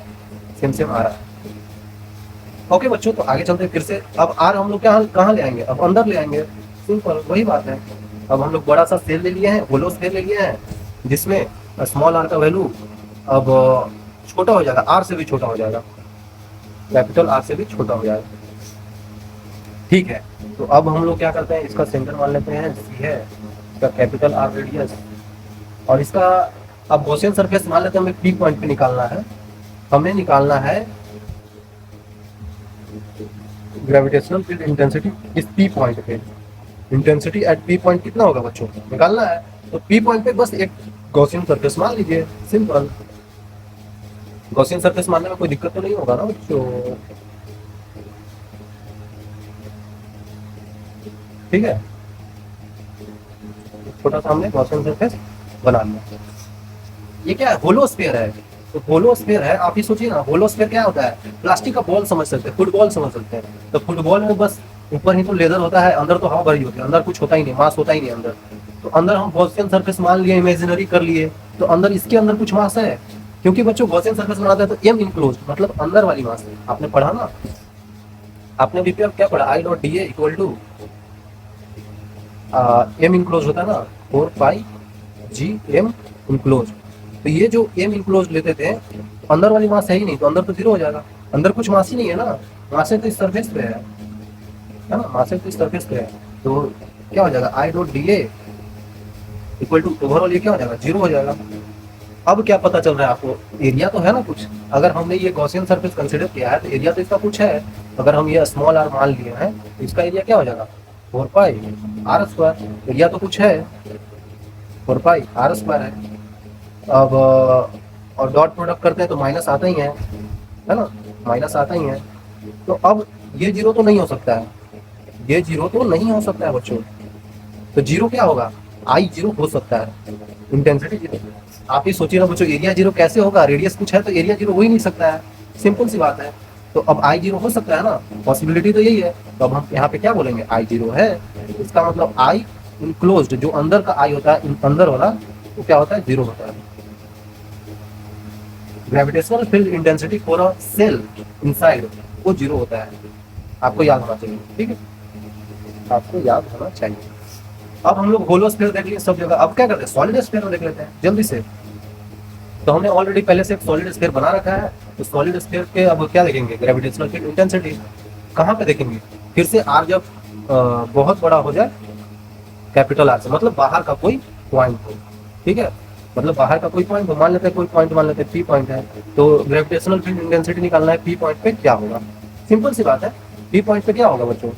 A: सेम सेम आ रहा है। ओके बच्चों, तो आगे चलते हैं फिर से। अब आर हम लोग कहाँ ले आएंगे, अब अंदर ले आएंगे, सिंपल वही बात है। अब हम लोग बड़ा सा सेल ले लिए हैं, होलो स्फीयर ले लिए हैं, जिसमें स्मॉल आर का वैल्यू अब छोटा हो जाएगा, आर से भी छोटा हो जाएगा, कैपिटल आर से भी छोटा हो जाएगा, ठीक है। तो अब हम लोग क्या करते हैं, इसका सेंटर मान लेते हैं सी है, इसका कैपिटल आर रेडियस, और इसका अब गॉसियन सरफेस मान लेते हैं, हमें पी पॉइंट पे निकालना है, हमें निकालना है ग्रेविटेशनल फील्ड इंटेंसिटी इस पी पॉइंट पे। इंटेंसिटी एट पी पॉइंट कितना होगा बच्चों, निकालना है, तो पी पॉइंट पे बस एक गॉसियन सरफेस मान लीजिए, सिंपल। गॉसियन सरफेस मानने में कोई दिक्कत तो नहीं होगा ना बच्चों, ठीक है। छोटा सा हमने गॉसियन सरफेस बना लिया। ये क्या है, होलो स्फीयर है, तो होलो स्फीयर है, आप ही सोचिए ना, होलो स्फीयर क्या होता है, प्लास्टिक का बॉल समझ सकते हैं, फुटबॉल समझ सकते हैं। तो फुटबॉल में बस ऊपर ही तो लेदर होता है, अंदर तो हवा भरी होती है, अंदर कुछ होता ही नहीं, मास होता ही नहीं अंदर। तो अंदर हम गॉसियन सरफेस मान लिए, इमेजिनरी कर लिए, तो अंदर इसके अंदर कुछ मास है, क्योंकि बच्चों गॉसियन सरफेस बनाते हैं तो एम इनक्लोज मतलब अंदर वाली मास है। आपने पढ़ा ना, आपने बीपीएफ क्या पढ़ा, I dot D A equal to M enclose होता है ना, 4 पाई जी एम इनक्लोज। तो ये जो एम इनक्लोज लेते थे, अंदर वाली मास है ही नहीं, तो अंदर तो जीरो हो जाएगा, अंदर कुछ मास ही नहीं है ना, मास है तो इस सरफेस पे है ना, मास है तो इस सरफेस पे है, तो क्या हो जाएगा, I dot D A equal to overall ये क्या हो जाएगा, जीरो हो जाएगा। अब क्या पता चल रहा है आपको, एरिया तो है ना कुछ, अगर हमने ये गॉसियन सरफेस कंसीडर किया है तो एरिया तो इसका कुछ है। अगर हम ये स्मॉल आर मान लिए हैं तो इसका एरिया क्या हो जाएगा, 4 पाई आर स्क्वायर, एरिया तो कुछ है, 4 पाई आर स्क्वायर है। अब और डॉट प्रोडक्ट करते हैं तो माइनस आता ही है ना, माइनस आता ही है। तो अब ये जीरो तो नहीं हो सकता है, ये जीरो तो नहीं हो सकता है बच्चों, तो जीरो क्या होगा, आई जीरो हो सकता है, इंटेंसिटी जीरो। आप ही सोचिए ना बच्चों, एरिया जीरो कैसे होगा, रेडियस कुछ है तो एरिया जीरो हो ही नहीं सकता है, सिंपल सी बात है। तो अब आई जीरो हो सकता है ना, पॉसिबिलिटी तो यही है। तो अब हम यहाँ पे क्या बोलेंगे, आई जीरो है, इसका मतलब आई इनक्लोज्ड, जो अंदर का आई होता है अंदर वाला, वो क्या होता है, जीरो होता है। Gravitational field intensity for a shell inside वो जीरो होता है, आपको याद होना चाहिए, ठीक है, आपको याद होना चाहिए। अब हम लोग होलो स्फीयर देख लिए सब जगह, अब क्या करते हैं, सॉलिड स्फीयर में देख लेते हैं जल्दी से। तो हमने ऑलरेडी पहले से एक सॉलिड स्फीयर बना रखा है, तो सॉलिड स्फीयर के अब क्या देखेंगे, ग्रेविटेशनल फील्ड इंटेंसिटी कहाँ पे देखेंगे, फिर से आर जब बहुत बड़ा हो जाए, कैपिटल आर से, मतलब बाहर का कोई पॉइंट हो, ठीक है, मतलब बाहर का कोई पॉइंट हो, मान लेते हैं कोई पॉइंट, मान लेते हैं पी पॉइंट है, तो ग्रेविटेशनल फील्ड इंटेंसिटी निकालना है, पी पॉइंट पे क्या होगा, सिंपल सी बात है, पी पॉइंट पे क्या होगा बच्चों,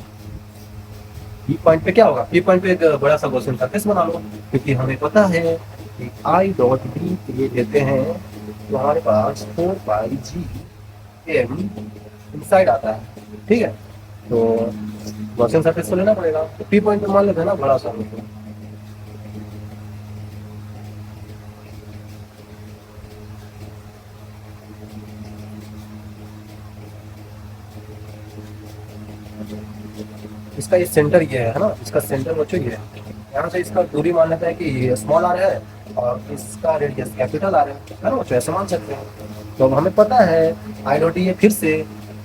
A: पी पॉइंट पे क्या होगा, पी पॉइंट पे एक बड़ा सा गॉसियन सरफेस बना लो, क्योंकि हमें पता है कि आई डॉट बी ये देते हैं तो हमारे पास 4 पाई जी एम इनसाइड आता है, ठीक है। तो गॉसियन सरफेस तो लेना पड़ेगा, तो पी पॉइंट मान लेते हैं ना बड़ा सा। इसका ये सेंटर ये है ना, इसका सेंटर बच्चों ये है। यहाँ से इसका दूरी मान लेते हैं कि स्मॉल आर है और इसका रेडियस कैपिटल आर है ना बच्चों, ऐसे मान सकते हैं। तो अब हमें पता है आई डॉट ये फिर से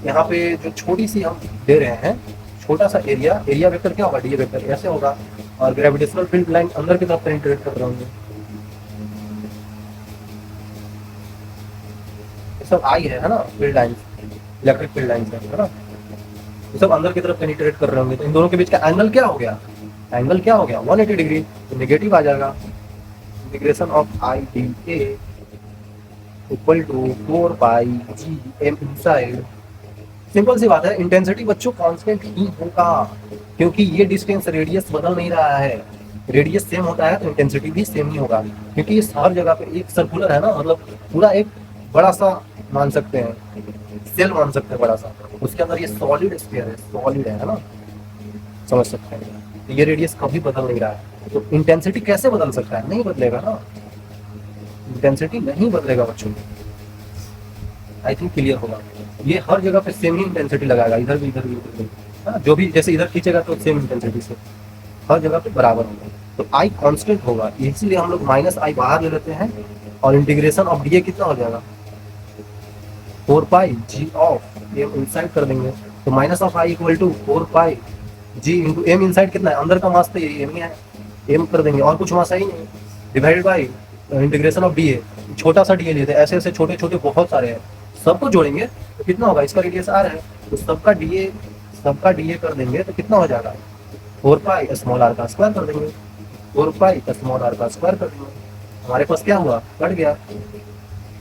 A: यहाँ पे जो छोटी सी हम दे रहे हैं, छोटा सा एरिया, एरिया वेक्टर क्या होगा, डी वेक्टर ऐसे होगा, और ग्रेविटेशनल फील्ड लाइन अंदर की तरफ पेनिट्रेट कर रहे होंगे। ये सब आई है ना, field line, electric field line है ना, ये सब अंदर की तरफ पेनिट्रेट कर रहे होंगे। तो इन दोनों के बीच का एंगल क्या हो गया, एंगल क्या हो गया 180 डिग्री, तो नेगेटिव आ जाएगा। Integration of I D A equal to 4 pi G M inside. Simple सी बात है, इंटेंसिटी बच्चों कांस्टेंट ही होगा, क्योंकि ये डिस्टेंस रेडियस बदल नहीं रहा है। रेडियस सेम होता है तो इंटेंसिटी भी सेम ही होगा, क्योंकि ये हर जगह पे एक सर्कुलर है ना, मतलब पूरा एक बड़ा सा मान सकते हैं, सेल मान सकते हैं बड़ा सा, उसके अंदर ये सॉलिड स्फीयर है, सॉलिड है ना, समझ सकते हैं। तो ये रेडियस कभी बदल नहीं रहा है, तो इंटेंसिटी कैसे बदल सकता है, नहीं बदलेगा ना, इंटेंसिटी नहीं बदलेगा बच्चों। आई थिंक क्लियर होगा। ये हर जगह पे सेम ही इंटेंसिटी लगाएगा, इधर भी इधर भी इधर भी, हाँ, जो भी जैसे इधर खींचेगा तो सेम इंटेंसिटी से हर जगह पे बराबर होगा। तो आई कांस्टेंट होगा, इसीलिए हम लोग माइनस आई बाहर ले लेते हैं, और इंटीग्रेशन ऑफ डी ए कितना हो जाएगा 4 pi G of M inside कर देंगे। तो minus of I equal to 4 pi G into M inside कितना है, अंदर का मास तो ये एम ही है, एम कर देंगे और कुछ मास है ही नहीं, divided by integration of D ए, छोटा सा डी ए लेते हैं, ऐसे ऐसे छोटे छोटे बहुत सारे हैं, सबको जोड़ेंगे तो कितना होगा, इसका रेडियस आर है तो सबका डी ए कर देंगे तो कितना हो जाएगा 4 पाई स्मॉल आर का स्क्वायर कर देंगे, 4 पाई स्मॉल आर का स्क्वायर कर देंगे। हमारे पास क्या हुआ, कट गया।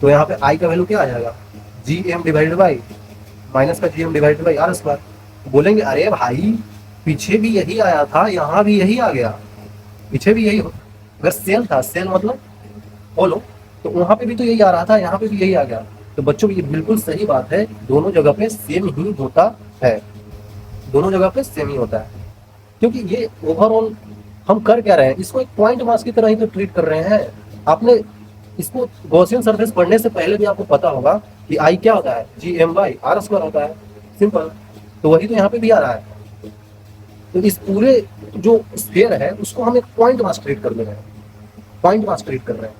A: तो यहाँ पे आई का वैल्यू क्या आ जाएगा, G M divided by minus का G M divided by R square. बोलेंगे अरे भाई पीछे भी यही आया था, यहाँ भी यही आ गया, पीछे भी यही, अगर सेल था, सेल मतलब बोलो, तो वहां पे भी तो यही आ रहा था, यहाँ पे भी यही आ गया। तो बच्चों ये बिल्कुल सही बात है, दोनों जगह पे सेम ही होता है, दोनों जगह पे सेम ही होता है, क्योंकि ये ओवरऑल हम कर क्या रहे हैं, इसको एक पॉइंट मास की तरह ही तो ट्रीट कर रहे हैं। आपने इसको गॉसियन सरफेस पढ़ने से पहले भी आपको पता होगा कि आई क्या होता है, G M by R square होता है, सिंपल। तो वही तो यहाँ पे भी आ रहा है। तो इस पूरे जो स्फीयर है उसको हम एक पॉइंट मास ट्रीट कर रहे हैं, पॉइंट मास ट्रीट कर रहे हैं,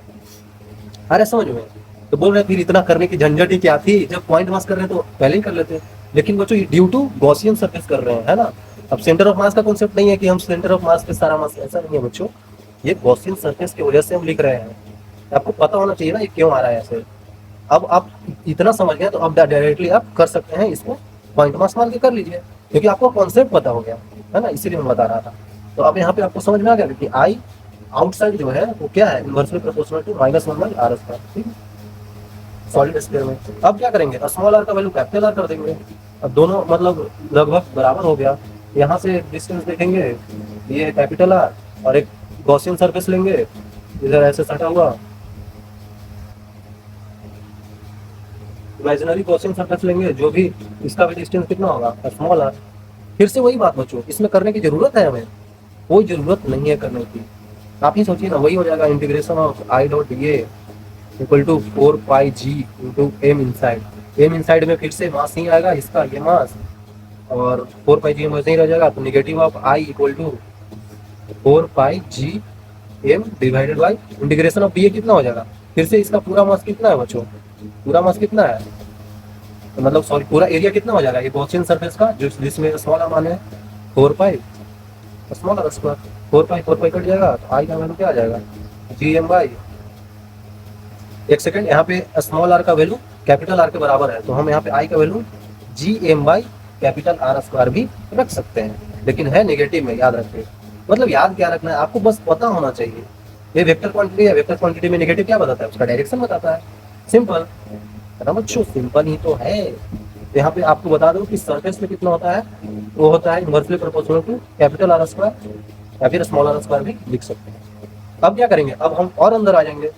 A: अरे समझ में। तो बोल रहे फिर इतना करने की झंझट ही क्या थी, जब पॉइंट मास कर रहे हैं तो पहले ही कर लेते। लेकिन बच्चों ड्यू टू गॉसियन सरफेस कर रहे हैं, है ना। अब सेंटर ऑफ मास का कॉन्सेप्ट नहीं है कि हम सेंटर ऑफ मास पे सारा मास, ऐसा नहीं है बच्चों, ये गॉसियन सरफेस की वजह से हम लिख रहे हैं। आपको पता होना चाहिए ना ये क्यों आ रहा है ऐसे। अब आप इतना समझ गए तो अब डायरेक्टली आप कर सकते हैं, इसको पॉइंट मास मान के कर लीजिए, क्योंकि आपको कॉन्सेप्ट पता हो गया है ना, इसीलिए मैं बता रहा था। तो अब यहाँ पे आपको समझ में आ गया कि आई आउटसाइड जो है वो क्या है, inversely proportional to -1 R square, ठीक है, सॉलिड स्फीयर में। अब क्या करेंगे, स्मॉल आर का वैल्यू कैपिटल आर कर देंगे। अब दोनों मतलब लगभग बराबर हो गया। यहाँ से डिस्टेंस देखेंगे, ये कैपिटल आर, और एक गॉसियन सरफेस लेंगे इधर ऐसे सटा हुआ, इमेजिनरी गॉसियन सरफेस लेंगे, जो भी इसका भी डिस्टेंस कितना होगा स्मॉल आर। फिर से वही बात बच्चों, इसमें करने की जरूरत है हमें, कोई जरूरत नहीं है करने की। आप ही सोचिए ना, वही हो जाएगा integration of I dot D A equal to 4 pi G into M inside. M inside में फिर से मास नहीं आएगा, इसका ये मास, और 4 पाई जी एम वैसे ही रह जाएगा। तो negative of I equal to 4 pi G M divided by integration of D A कितना हो जाएगा, फिर से इसका पूरा मास कितना है बच्चों, पूरा मास कितना है, तो मतलब सॉरी पूरा एरिया कितना हो जाएगा ये गॉसियन सरफेस का, जो जिसमें स्मॉल आर मान है 4 pi small R square, 4 pi cut जाएगा, तो आई का वैल्यू क्या आ जाएगा, जी एम बाई, एक सेकंड, यहाँ पे स्मॉल आर का वैल्यू कैपिटल आर के बराबर है, तो हम यहाँ पे आई का value G M by capital R square भी रख सकते हैं, लेकिन है नेगेटिव में, याद रखिए। मतलब याद क्या रखना है आपको, बस पता होना चाहिए। ये वेक्टर क्वांटिटी है, वेक्टर क्वांटिटी में नेगेटिव क्या बताता है, उसका डायरेक्शन बताता है, सिंपल है ना बच्चों, सिंपल ही तो है। यहाँ पे आपको बता दूं कि सरफेस में कितना होता है, वो होता है inversely proportional to capital R square, या फिर स्मॉल आर स्क्वायर भी लिख सकते हैं। अब क्या करेंगे, अब हम और अंदर आ जाएंगे,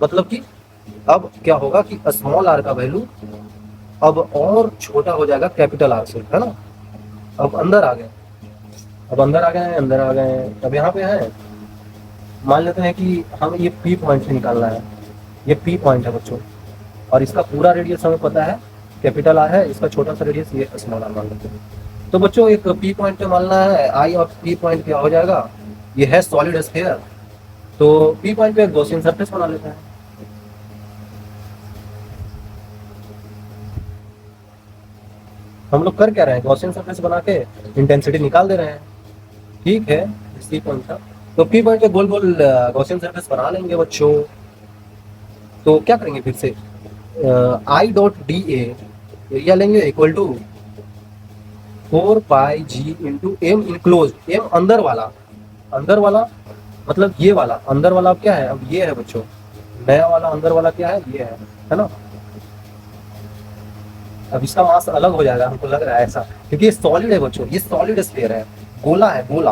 A: मतलब कि अब क्या होगा कि स्मॉल आर का वैल्यू अब और छोटा हो जाएगा कैपिटल आर से, है ना। अब अंदर आ गए, अब अंदर आ गए हैं, अंदर आ गए हैं, अब यहाँ पे है, मान लेते हैं कि हमें ये पी पॉइंट से निकालना है, ये पी पॉइंट है बच्चों, और इसका पूरा रेडियस हमें पता है कैपिटल आर है, इसका छोटा सा रेडियस ये स्मॉल आर मान लेते हैं। तो बच्चों एक पी पॉइंट पे मानना है, आई और पी पॉइंट क्या हो जाएगा, ये है सॉलिड स्फीयर, तो पी पॉइंट पे एक गॉसियन सरफेस बना लेते हैं। हम लोग कर क्या रहे हैं, गॉसियन सरफेस बना के इंटेंसिटी निकाल दे रहे हैं, ठीक है, सी पॉइंट था। तो पी पॉइंट पे गोल गोल गॉसियन सरफेस बना लेंगे बच्चों। तो क्या करेंगे फिर से, आई डॉट डी एरिया लेंगे equal to 4πg into M enclose, M अंदर वाला मतलब ये वाला अंदर वाला अब क्या है, अब ये है बच्चों, नया वाला अंदर वाला क्या है, ये है ना। अब इसका मास अलग हो जाएगा, हमको लग रहा है ऐसा, क्योंकि ये सॉलिड है बच्चों, ये सॉलिड स्फीयर है, गोला है, गोला,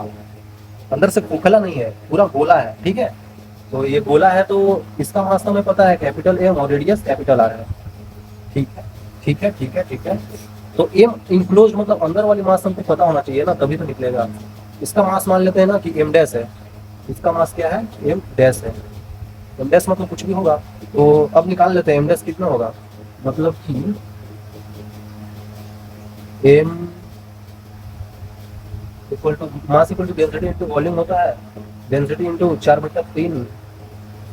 A: अंदर से खोखला नहीं है, पूरा गोला है, ठीक है। तो ये गोला है, तो इसका मास हमें पता है कैपिटल एम और रेडियस कैपिटल आर है, ठीक है, ठीक है, ठीक है, ठीक है। तो एम इनक्लोज मतलब अंदर वाली मास हमको पता होना चाहिए ना, तभी तो निकलेगा। इसका मास मान लेते हैं ना कि एम डैश है, इसका मास क्या है, एम डैश है, एम डैश मतलब कुछ भी होगा। तो अब निकाल लेते हैं एम डैश कितना होगा, मतलब कि M equal to mass equal to density into volume होता है, density into 4/3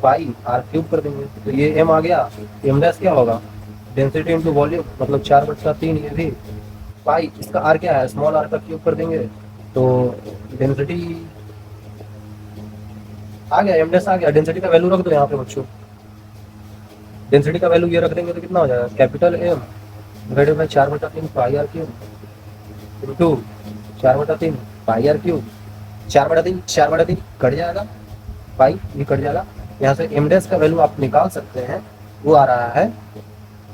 A: pi R cube कर देंगे, तो ये एम आ गया। एम डैश क्या होगा, डेंसिटी इंटू वॉल्यूम मतलब 4/3, ये भी पाई, इसका आर क्या है, स्मॉल आर का क्यूब कर देंगे, तो डेंसिटी आ गया, एम डैश आ गया। डेंसिटी का वैल्यू रख दो यहाँ पे बच्चों, डेंसिटी का वैल्यू ये रख देंगे तो कितना हो जाएगा, capital M divided by 4/3 pi R cube into 4/3 pi R cube, 4/3 cut जाएगा, पाई ये कट जाएगा। यहाँ से एम डैश का वैल्यू आप निकाल सकते हैं, वो आ रहा है,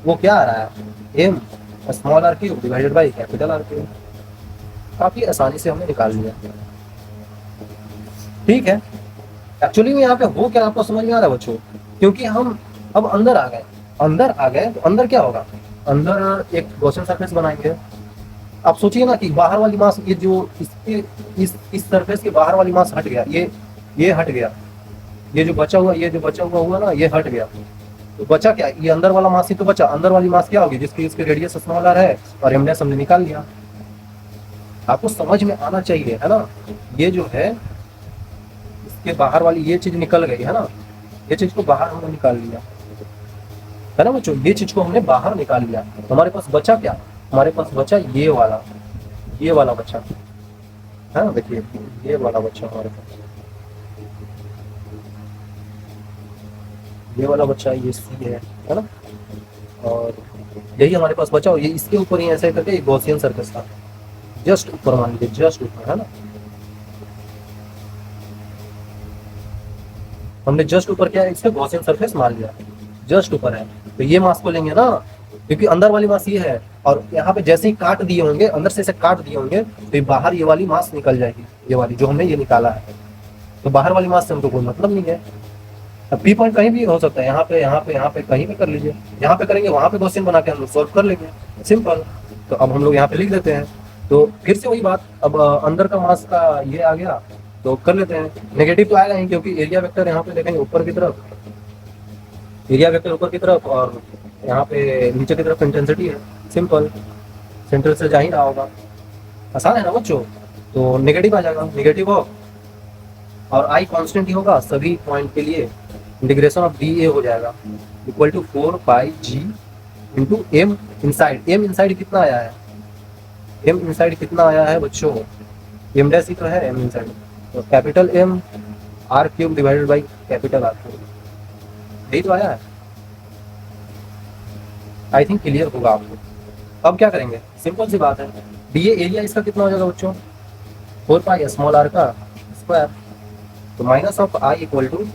A: वो क्या आ रहा है, M small R cube divided by capital R cube. काफी आसानी से हमने निकाल लिया, ठीक है। एक्चुअली में यहाँ पे हो क्या आपको समझ में आ रहा है बच्चों, क्योंकि हम अब अंदर आ गए, तो अंदर क्या होगा, अंदर एक गॉसियन सरफेस बनाएंगे। आप सोचिए ना कि बाहर वाली मास, ये जो इसके इस सरफेस के बाहर वाली मास हट गया, ये हट गया, ये जो बचा हुआ हुआ ना, ये हट गया, तो बचा क्या, ये अंदर वाला मास ही तो बचा। अंदर वाली मास क्या होगी, जिसकी इसके रेडियस स्मॉल आर है और एम डैश हमने निकाल लिया। आपको समझ में आना चाहिए, है ना। ये जो है इसके बाहर वाली ये चीज निकल गई, है ना, ये चीज को बाहर हमने निकाल लिया, है ना बच्चों, ये चीज को हमने बाहर निकाल लिया। तो हमारे पास बचा क्या, हमारे पास बचा ये वाला बचा, है ना, देखिए ये वाला बचा हमारे पास, ये वाला बच्चा, ये सी है ना, और यही हमारे पास बचा, और ये इसके ऊपर ही ऐसे करके गॉसियन सरफेस था, जस्ट ऊपर मान लीजिए, जस्ट ऊपर, है ना। हमने जस्ट ऊपर क्या है, इसका गॉसियन सरफेस मान लिया, जस्ट ऊपर है, तो ये मास को लेंगे ना, क्योंकि अंदर वाली मास ये है, और यहाँ पे जैसे ही काट दिए होंगे, अंदर से काट दिए होंगे, तो बाहर ये वाली मास निकल जाएगी, ये वाली जो हमने ये निकाला है। तो बाहर वाली मास से हमको कोई मतलब नहीं है। अब पी पॉइंट कहीं भी हो सकता है, यहाँ पे कहीं भी कर लीजिए, यहाँ पे करेंगे, वहां पे क्वेश्चन बना के हम लोग सॉल्व कर लेंगे, सिंपल। तो अब हम लोग यहाँ पे लिख देते हैं, तो फिर से वही बात, अब अंदर का मास का ये आ गया, तो कर लेते हैं। नेगेटिव तो आएगा ही, क्योंकि एरिया वेक्टर यहाँ पे देखेंगे ऊपर की तरफ, एरिया वेक्टर ऊपर की तरफ, और यहाँ पे नीचे की तरफ इंटेंसिटी है, सिंपल, सेंटर से जा ही रहा होगा, आसान है ना बच्चों। तो नेगेटिव आ जाएगा, नेगेटिव ऑफ, और आई कांस्टेंट ही होगा सभी पॉइंट के लिए, इंटीग्रेशन ऑफ डी ए हो जाएगा equal to 4πg into M inside. M inside कितना आया है, एम इनसाइड कितना आया है बच्चों, एम डैश ही तो है एम इनसाइड, तो capital M R cube divided by capital R cube, यही तो आया है। आई थिंक क्लियर होगा आपको। अब क्या करेंगे, सिंपल सी बात है, डी ए एरिया इसका कितना हो जाएगा बच्चों, 4π स्मॉल आर का स्क्वायर, तो minus of I equal to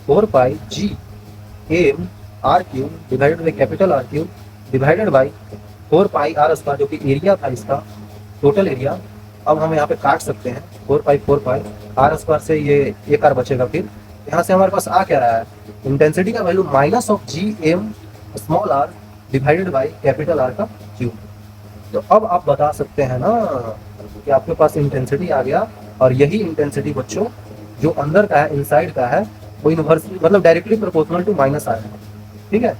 A: 4πg M R cube divided by capital R cube divided by 4π R square, जो कि एरिया था इसका, टोटल एरिया। अब हम यहाँ पे काट सकते हैं, 4π आर स्क्वायर से ये एक आर बचेगा, फिर यहाँ से हमारे पास आ क्या रहा है, इंटेंसिटी का value minus of G M small R divided by capital R का क्यूब। तो अब आप बता सकते हैं ना कि आपके पास इंटेंसिटी आ गया, और यही इंटेंसिटी बच्चों जो अंदर का है, इनसाइड का है, वो इनवर्सली मतलब डायरेक्टली प्रोपोर्शनल टू माइनस आ रहा है। ठीक है,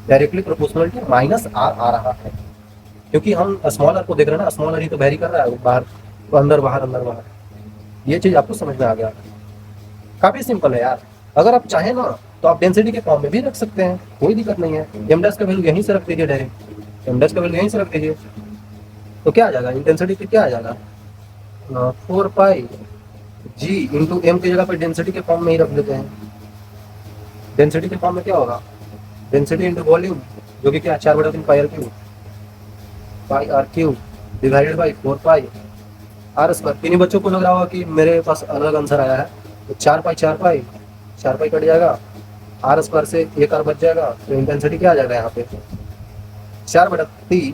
A: directly proportional to minus R आ रहा है, क्योंकि हम स्मॉलर को देख रहे हैं ना, स्मॉलर ही तो वेरी कर रहा है, बाहर तो अंदर बाहर अंदर बाहर। ये चीज आपको समझ में आ गया। काफी सिंपल है यार। अगर आप चाहें ना तो आप डेंसिटी के फॉर्म में भी रख सकते हैं, कोई दिक्कत नहीं है। एम डैश का वैल्यू यहीं से रख दीजिए, डायरेक्ट एम डैश का वैल्यू यहीं से रख दीजिए, तो क्या आ जाएगा इंटेंसिटी पे, क्या आ जाएगा 4 पाई जी इंटू एम की जगह पे डेंसिटी के फॉर्म में ही रख देते हैं। डेंसिटी के फॉर्म में क्या होगा, डेंसिटी इंटू वॉल्यूम, जो कि क्या 4/3 pi R cube divided by 4 pi R square. किन्हीं बच्चों को लग रहा होगा कि मेरे पास अलग आंसर आया है, तो 4 पाई कट जाएगा, आर स्क्वायर से एक आर बच जाएगा, तो इंटेंसिटी क्या आ जाएगा यहाँ पे 4/3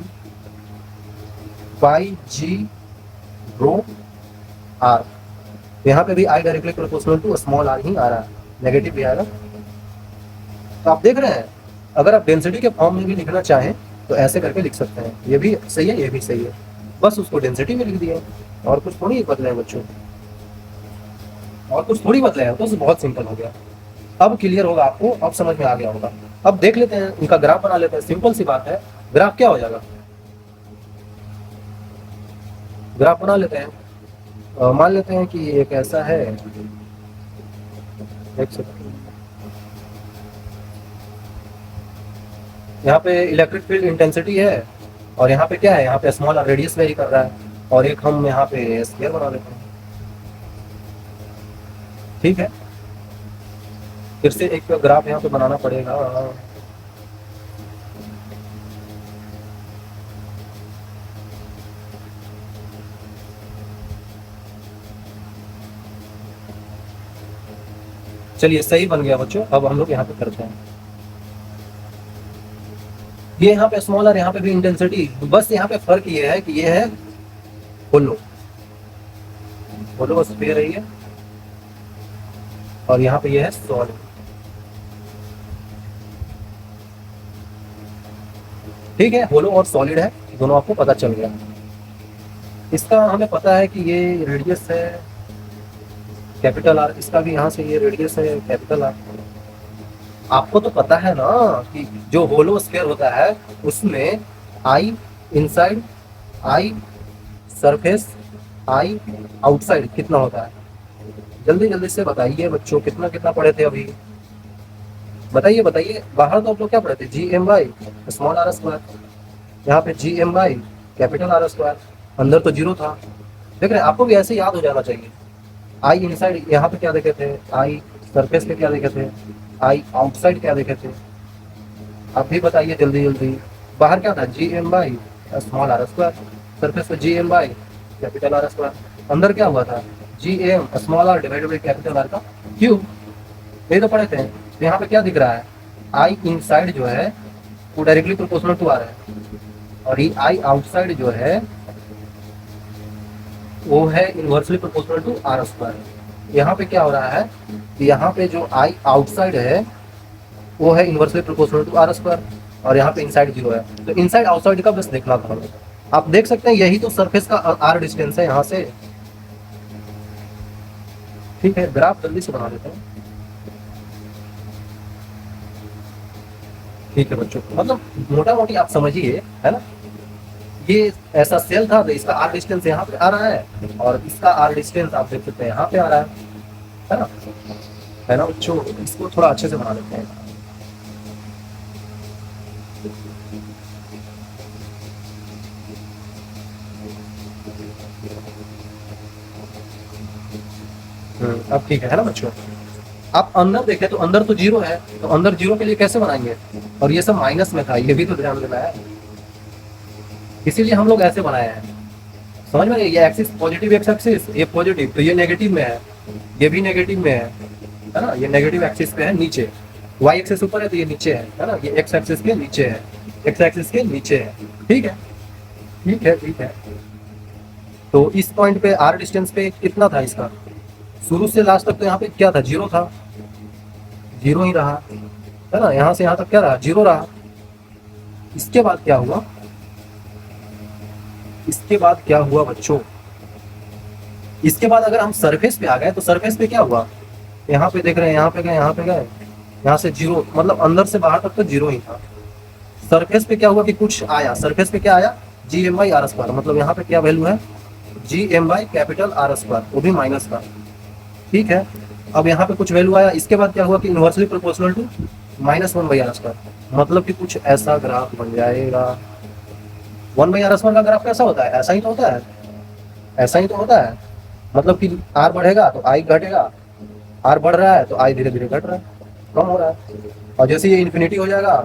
A: पाई जी रो आर। यहाँ पे भी I directly proportional to small R ही आ रहा है, नेगेटिव भी आ रहा है। तो आप देख रहे हैं, अगर आप डेंसिटी के फॉर्म में भी लिखना चाहें तो ऐसे करके लिख सकते हैं, ये भी सही है, ये भी सही है, बस उसको डेंसिटी में लिख दिया, और कुछ थोड़ी बदले हैं बच्चों, और कुछ थोड़ी बदले हैं, तो बहुत सिंपल हो गया। अब क्लियर होगा आपको, अब समझ में आ गया होगा। अब देख लेते हैं, इनका ग्राफ बना लेते हैं, सिंपल सी बात है। ग्राफ क्या हो जाएगा, ग्राफ बना लेते हैं। मान लेते हैं कि एक ऐसा है, एक सेकंड, यहाँ पे इलेक्ट्रिक फील्ड इंटेंसिटी है, और यहाँ पे क्या है, यहाँ पे स्मॉल रेडियस वेरी कर रहा है, और एक हम यहाँ पे स्फीयर बना लेते हैं। ठीक है, फिर से एक ग्राफ यहाँ पे बनाना पड़ेगा। चलिए सही बन गया बच्चों। अब हम लोग यहाँ पे करते हैं, ये यहाँ पे स्मॉल और यहाँ पे भी इंटेंसिटी, बस यहाँ पे फर्क ये है कि ये है होलो, होलो स्फीयर है ये, और यहाँ पे ये है सॉलिड। ठीक है, होलो और सॉलिड है, दोनों आपको पता चल गया। इसका हमें पता है कि ये रेडियस है कैपिटल आर, इसका भी यहाँ से ये रेडियस है कैपिटल आर। आपको तो पता है ना कि जो होलो स्फीयर होता है उसमें आई इनसाइड, आई सरफेस, आई आउटसाइड कितना होता है, जल्दी जल्दी से बताइए बच्चों, कितना कितना पढ़े थे अभी, बताइए बताइए। बाहर तो आप लोग क्या पढ़े थे, G M by small R square, यहाँ पे G M by capital R square, अंदर तो जीरो था। देख रहे हैं, आपको भी ऐसे याद हो जाना चाहिए। आई इनसाइड यहाँ पे क्या देखे थे, आई सरफेस पे क्या देखे थे, आई आउटसाइड क्या देखे थे, आप भी बताइए जल्दी जल्दी। बाहर क्या था, G M by small R square, surface पे G M by capital R square, अंदर क्या हुआ था, G M small R divided by capital R का क्यूब, ये तो पढ़े थे। तो यहाँ पे क्या दिख रहा है, आई इनसाइड जो है वो डायरेक्टली प्रोपोर्शनल टू आर है, और ये आई आउटसाइड जो है वो है inversely proportional to R square. यहाँ पे क्या हो रहा है, यहाँ पे जो आई आउटसाइड है वो है inversely proportional to R square, और यहाँ पे इनसाइड जीरो है, तो इनसाइड आउटसाइड का बस देखना था हमें। आप देख सकते हैं यही तो सरफेस का आर डिस्टेंस है यहाँ से। ठीक है, ग्राफ जल्दी से बना लेते हैं। ठीक है बच्चों, मतलब मोटा मोटी आप समझिए, है ना, ये ऐसा सेल था, तो इसका आर डिस्टेंस यहाँ पे आ रहा है, और इसका आर डिस्टेंस आप देख सकते हैं यहाँ पे आ रहा है ना, है ना बच्चों। इसको थोड़ा अच्छे से बना लेते हैं। अब ठीक है ना बच्चों। आप अंदर देखें तो अंदर तो जीरो है, तो अंदर जीरो के लिए कैसे बनाएंगे, और ये सब माइनस में था, ये भी तो ध्यान देना है, इसीलिए हम लोग ऐसे बनाए हैं। समझ में, ये एक्सिस पॉजिटिव एक्स एक्सिस, ये पॉजिटिव, तो ये नेगेटिव में है, ये भी नेगेटिव में है ना, ये नेगेटिव एक्सिस पे है नीचे, वाई एक्सिस ऊपर है तो ये नीचे है ना, ये एक्स एक्सिस के नीचे है, एक्स एक्सिस के नीचे है। ठीक है ठीक है ठीक है। तो इस पॉइंट पे आर डिस्टेंस पे कितना था इसका, शुरू से लास्ट तक तो यहाँ पे क्या था, जीरो था, जीरो ही रहा, है ना, यहाँ से यहाँ तक क्या रहा, जीरो रहा। इसके बाद क्या हुआ, इसके बाद क्या हुआ बच्चों, इसके बाद अगर हम सरफेस पे आ गए तो सरफेस पे क्या हुआ, यहाँ पे देख रहे हैं, यहाँ पे गए, यहाँ पे गए, यहाँ से जीरो, मतलब अंदर से बाहर तक तो जीरो ही था। सरफेस पे क्या हुआ कि कुछ आया, सरफेस पे क्या आया, G M by R square, मतलब यहाँ पे क्या वैल्यू है, G M by capital R square, वो भी माइनस का। ठीक है, अब यहाँ पे कुछ वैल्यू आया, इसके बाद क्या हुआ कि inversely proportional to minus one by R square, मतलब कि कुछ ऐसा ग्राफ बन जाएगा। वन बाई आर स्क्वायर का ग्राफ कैसा होता है, ऐसा ही तो होता है, ऐसा ही तो होता है, मतलब कि आर बढ़ेगा तो आई घटेगा, आर बढ़ रहा है तो आई धीरे धीरे घट रहा है, कम हो रहा है, और जैसे ये इन्फिनिटी हो जाएगा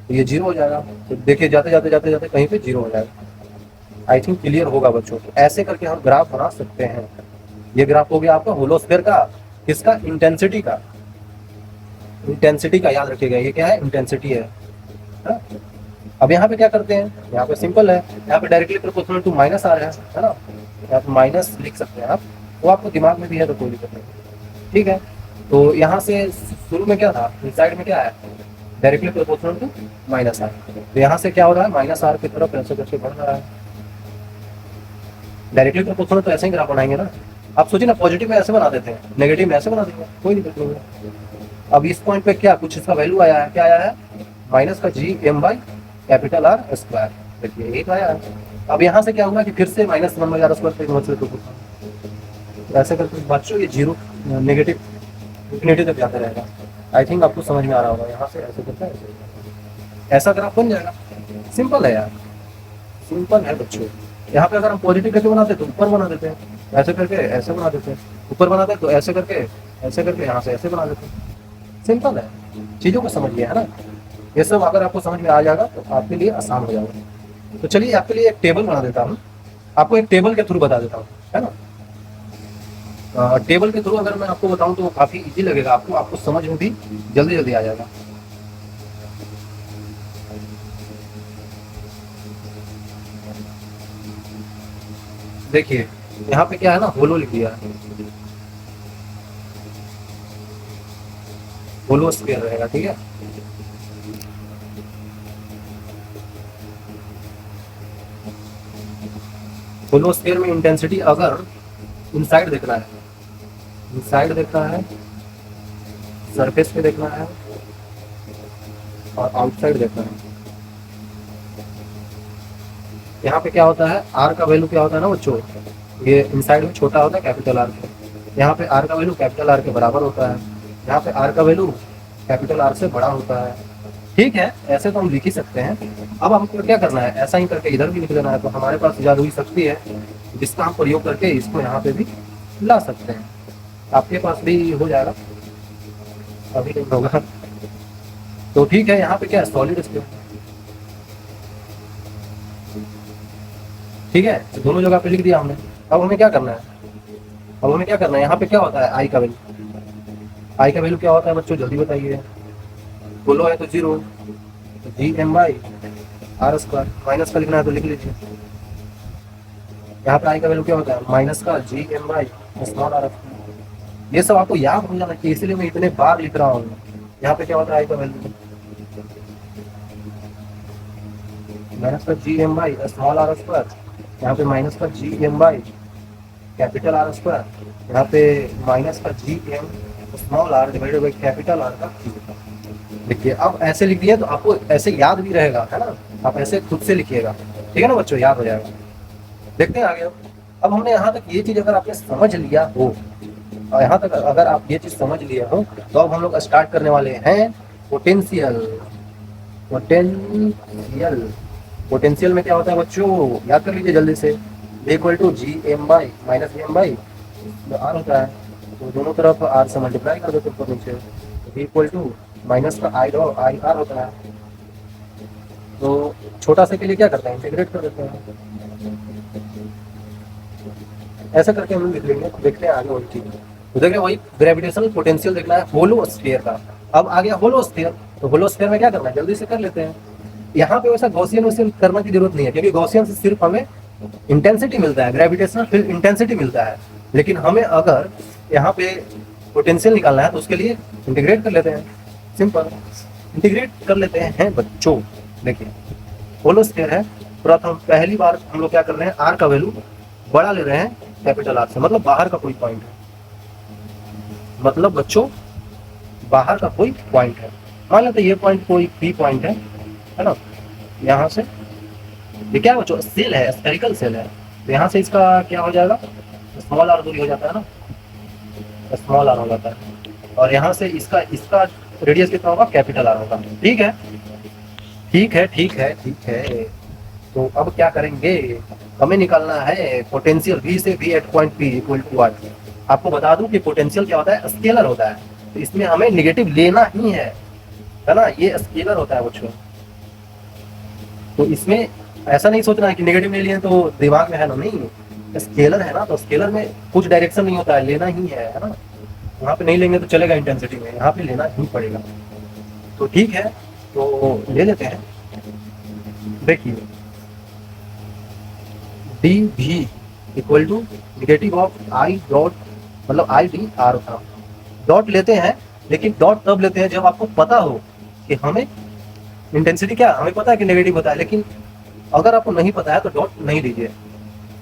A: तो ये जीरो हो जाएगा, तो देखिए जाते जाते जाते जाते कहीं पे जीरो हो जाएगा। आई थिंक क्लियर होगा बच्चों, तो ऐसे करके हम ग्राफ बना सकते हैं। ये ग्राफ हो गया आपका होलोस्फीयर का, किसका, इंटेंसिटी का, इंटेंसिटी का याद रखिएगा, ये क्या है, इंटेंसिटी है। हाँ? अब यहाँ पे क्या करते हैं, यहाँ पे सिंपल है, यहाँ पे डायरेक्टली प्रोपोर्शनल टू माइनस आ रहा है ना, यहाँ पे माइनस लिख सकते हैं आप, वो आपको दिमाग में भी है तो कोई दिक्कत नहीं। ठीक है, तो यहाँ से शुरू में क्या था, इस साइड में क्या है, directly proportional to minus R, तो यहाँ से क्या हो रहा है, माइनस आर की तरफ ऐसे करके बढ़ रहा है। डायरेक्टली प्रोपोर्शनल तो ऐसे ही ग्राफ बनाएंगे ना, आप सोचिए ना, पॉजिटिव में ऐसे बना देते हैं, नेगेटिव में ऐसे बना देंगे, कोई दिक्कत नहीं है। अब इस पॉइंट पे क्या कुछ इसका वैल्यू आया है, क्या आया है, माइनस का G M by capital R square, देखिए यही तो आया है। अब यहाँ से क्या हुआ कि फिर से minus one by R square पे इनवर्सली प्रोपोर्शनल, ऐसे करके बच्चों ये जीरो नेगेटिव इन्फिनिटी तक जाता रहेगा। आई थिंक आपको समझ में आ रहा होगा, यहाँ से ऐसे करता है, ऐसा ग्राफ बन जाएगा, सिंपल है यार, सिंपल है बच्चों। यहाँ पे अगर हम पॉजिटिव करके बनाते तो ऊपर बना देते हैं, ऐसे करके ऐसे बना देते हैं, ऊपर बनाते हैं तो ऐसे करके यहाँ से ऐसे बना देते हैं, सिंपल है, चीज़ों को समझिए, है ना। ये सब अगर आपको समझ में आ जाएगा तो आपके लिए आसान हो जाएगा। तो चलिए आपके लिए एक टेबल बना देता हूँ, आपको एक टेबल के थ्रू बता देता हूँ, है ना। टेबल के थ्रू अगर मैं आपको बताऊं तो काफी इजी लगेगा आपको, आपको समझ में भी जल्दी जल्दी आ जाएगा। देखिए यहाँ पे क्या है ना, होलो लिख दिया है, होलो स्फीयर रहेगा, ठीक है। होलो स्फीयर में इंटेंसिटी अगर इनसाइड देखना है, इनसाइड देखना है, सरफेस पे देखना है और आउटसाइड देखना है। यहाँ पे क्या होता है, आर का वैल्यू क्या होता है ना बच्चों, ये इनसाइड में छोटा होता है कैपिटल आर के, यहाँ पे आर का वैल्यू कैपिटल आर के बराबर होता है, यहाँ पे आर का वैल्यू कैपिटल आर से बड़ा होता है। ठीक है, ऐसे तो हम लिख ही सकते हैं। अब हमको क्या करना है, ऐसा ही करके इधर भी लिख देना है, तो हमारे पास जादुई शक्ति है जिसका हम प्रयोग करके इसको यहाँ पे भी ला सकते हैं। आपके पास भी हो जाएगा, अभी नहीं होगा तो ठीक है। यहाँ पे क्या है, सॉलिड स्फीयर, ठीक है, तो दोनों जगह पे लिख दिया हमने। अब हमें क्या करना है, अब हमें क्या करना है, यहाँ पे क्या होता है, आई का वैल्यू, आई का वैल्यू क्या होता है बच्चों, जल्दी बताइए। बोलो है तो जीरो, तो G M by R square, minus का लिखना है तो लिख लीजिए। यहाँ पे आई का वैल्यू क्या होता है, माइनस का G M by small R square. ये सब आपको याद हो जाना चाहिए, इसीलिए मैं इतने बार लिख रहा हूँ। यहाँ पे क्या होता है, आई का वैल्यू माइनस का G M by small R square, यहाँ पे माइनस का G M by capital R square, यहाँ पे माइनस का G M small R divided by capital R का क्यूब। देखिए अब ऐसे लिख दिया तो आपको ऐसे याद भी रहेगा, है ना, आप ऐसे खुद से लिखिएगा, ठीक है ना बच्चों, याद हो जाएगा। देखते हैं आगे। अब हमने यहाँ तक ये चीज अगर आपने समझ लिया हो, और यहाँ तक अगर आप ये चीज समझ लिए हो, तो अब हम लोग स्टार्ट करने वाले हैं पोटेंशियल। पोटेंशियल, पोटेंशियल में क्या होता है बच्चों, याद कर लीजिए जल्दी से, equal to G M by minus M by R होता है, तो दोनों तरफ आर से मल्टीप्लाई कर देते ऊपर नीचे, इक्वल टू माइनस का आई आर होता है। तो छोटा से के लिए क्या करते हैं, इंटीग्रेट कर देते हैं, ऐसा करके हम लिख लेंगे। देखते हैं आगे वही चीज, तो देखिए वही ग्रेविटेशनल पोटेंशियल देखना है होलो स्फीयर का। अब आ गया होलो स्फीयर, तो होलो स्फीयर में क्या करना है, जल्दी से कर लेते हैं। यहाँ पे वैसा गॉसियन वॉसियन करने की जरूरत नहीं है, क्योंकि गॉसियन से सिर्फ हमें इंटेंसिटी मिलता है, ग्रेविटेशनल फील्ड इंटेंसिटी मिलता है। लेकिन हमें अगर यहाँ पे पोटेंशियल निकालना है तो उसके लिए इंटीग्रेट कर लेते हैं, सिंपल इंटीग्रेट कर लेते हैं बच्चों। देखिए होलो स्फीयर है, प्रथम पहली बार हम लोग क्या कर रहे हैं, आर का वैल्यू बड़ा ले रहे हैं कैपिटल आर से, मतलब बाहर का कोई पॉइंट है, मतलब बच्चों बाहर का कोई पॉइंट है। मान लेते ये पॉइंट कोई पी पॉइंट है ना, यहाँ से ये क्या है बच्चों, सेल है, स्फेरिकल सेल है, तो यहाँ से इसका क्या हो जाएगा, स्मॉल आर दूरी हो जाता है ना, स्मॉल आर हो जाता है, और यहाँ से इसका इसका रेडियस कितना होगा, कैपिटल आर होगा। ठीक है ठीक है ठीक है ठीक है। तो अब क्या करेंगे, हमें निकालना है पोटेंशियल V से V at point P equal to R। आपको बता दूं कि पोटेंशियल क्या होता है, स्केलर होता है, तो इसमें हमें निगेटिव लेना ही है ना, ये स्केलर होता है बच्चों। तो इसमें ऐसा नहीं सोचना है कि नेगेटिव ले लिए तो दिमाग में है ना, नहीं, स्केलर है ना, तो स्केलर में कुछ डायरेक्शन नहीं होता है, लेना ही है ना। वहाँ पे नहीं लेंगे तो चलेगा इंटेंसिटी में, यहाँ पे लेना ही पड़ेगा। तो ठीक है, तो ले लेते हैं। देखिए डी भी equal to negative of I dot, मतलब आई डी आर था। डॉट लेते हैं, लेकिन डॉट तब लेते हैं जब आपको पता हो कि हमें इंटेंसिटी क्या, हमें पता है कि नेगेटिव होता है, लेकिन अगर आपको नहीं पता है तो डॉट नहीं लीजिए।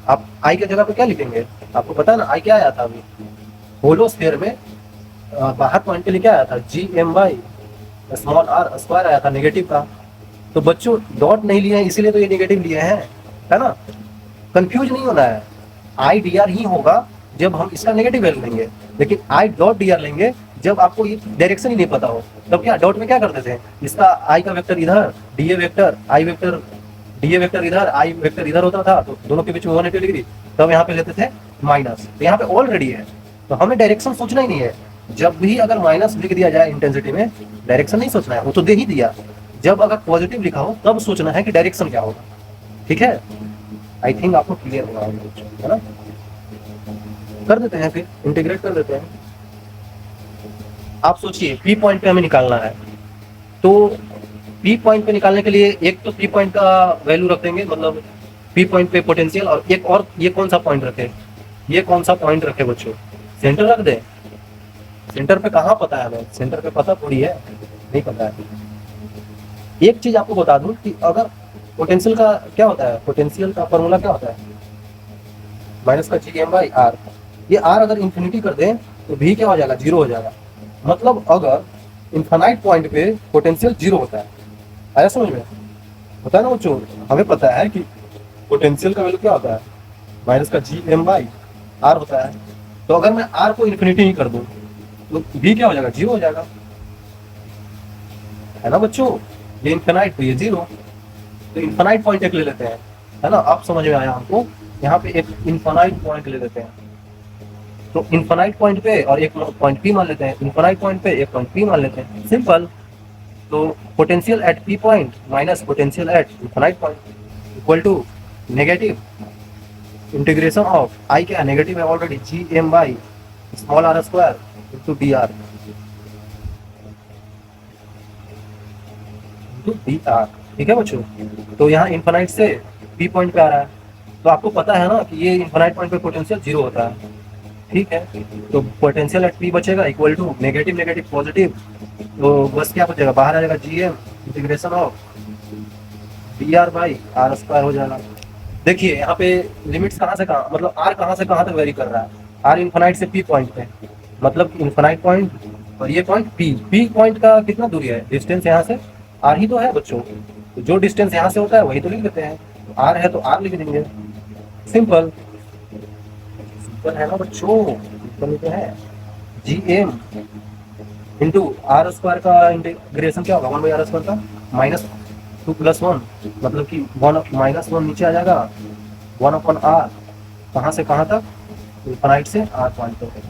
A: आप आई की जगह पे क्या लिखेंगे, आपको पता है ना आई क्या आया था अभी, होलो स्फीयर में बाहर पॉइंट के लिए क्या आया था, G M by small R square आया था नेगेटिव का। तो बच्चों डॉट नहीं लिए हैं इसीलिए तो ये नेगेटिव लिए हैं, है ना। कंफ्यूज नहीं होना है, आई डी आर ही होगा जब हम इसका नेगेटिव वैल्यू लेंगे, लेकिन आई डॉट डी आर लेंगे जब आपको ये डायरेक्शन ही नहीं पता हो। तब क्या डॉट में क्या करते थे, इसका आई का वेक्टर इधर, D A vector, I vector, D A vector इधर, आई वेक्टर इधर होता था, तो दोनों के बीच में 180 डिग्री, तब यहाँ पे लेते थे माइनस। तो यहाँ पे ऑलरेडी है, तो हमें डायरेक्शन सोचना ही नहीं है। जब भी अगर माइनस लिख दिया जाए इंटेंसिटी में, डायरेक्शन नहीं सोचना है, वो तो दे ही दिया। जब अगर पॉजिटिव लिखा हो तब सोचना है कि डायरेक्शन क्या होगा। ठीक है, आई थिंक आपको क्लियर होगा, है ना। कर देते हैं, फिर इंटीग्रेट कर देते हैं। आप सोचिए पी पॉइंट पे हमें निकालना है, तो पी पॉइंट पे निकालने के लिए एक तो पी पॉइंट का वैल्यू रख देंगे, मतलब पी पॉइंट पे पोटेंशियल, और एक और ये कौन सा पॉइंट रखे, ये कौन सा पॉइंट रखे बच्चों, सेंटर रख दे। सेंटर पे कहाँ पता है हमें, सेंटर पे पता थोड़ी है, नहीं पता है। एक चीज आपको बता दूं कि अगर पोटेंशियल का क्या होता है, पोटेंशियल का फॉर्मूला क्या होता है, माइनस का जी एम बाई आर। ये आर अगर इंफिनिटी कर दें तो भी क्या हो जाएगा, जीरो हो जाएगा। मतलब अगर इनफाइनाइट पॉइंट पे पोटेंशियल जीरो होता है, आया समझ में, होता है ना बच्चों। हमें पता है कि पोटेंशियल का वैल्यू क्या होता है, माइनस का जी एम बाई आर होता है। तो अगर मैं आर को इन्फिनिटी ही कर दूं तो भी क्या हो जाएगा, जीरो हो जाएगा, है ना बच्चों। ये इनफिनाइट तो ये जीरो, तो इनफिनाइट पॉइंट एक ले लेते हैं, है ना। अब समझ में आया हमको, यहाँ पे एक इनफिनाइट पॉइंट ले लेते हैं। तो इनफिनाइट पॉइंट पे और एक पॉइंट पी मान लेते हैं, इनफिनाइट पॉइंट पे एक पॉइंट पी मान लेते हैं, सिंपल। तो potential at P point minus potential at infinite point equal to negative integration of I क्या नेगेटिव है already, G M by small R square into D R, D R. ठीक है बच्चों, तो यहाँ इनफिनाइट से पी पॉइंट पे आ रहा है, तो आपको पता है ना कि ये इनफिनाइट पॉइंट पे पोटेंशियल जीरो होता है। ठीक है, तो पोटेंशियल एट पी बचेगा equal to negative negative positive, तो बस क्या बचेगा, बाहर आ जाएगा G M integration of D R by R square हो जाएगा। देखिए यहाँ पे लिमिट्स कहाँ से कहाँ, मतलब आर कहाँ से कहाँ तक वेरी कर रहा है, आर इनफिनाइट से पी पॉइंट पे, मतलब इनफिनाइट पॉइंट और ये पॉइंट पी पॉइंट का कितना दूरी है, डिस्टेंस यहाँ से आर ही तो है बच्चों। तो जो डिस्टेंस यहाँ से होता है वही तो लिख देते हैं, तो आर है तो आर लिख देंगे, सिंपल सिंपल है ना बच्चों, सिंपल तो है। G M into R square का इंटीग्रेशन क्या होगा, वन बाई आर स्क्वायर का माइनस 2 + 1, मतलब कि -1 नीचे आ जाएगा, 1 अपॉन आर, कहाँ से कहाँ तक, इनफिनाइट से आर पॉइंट तक।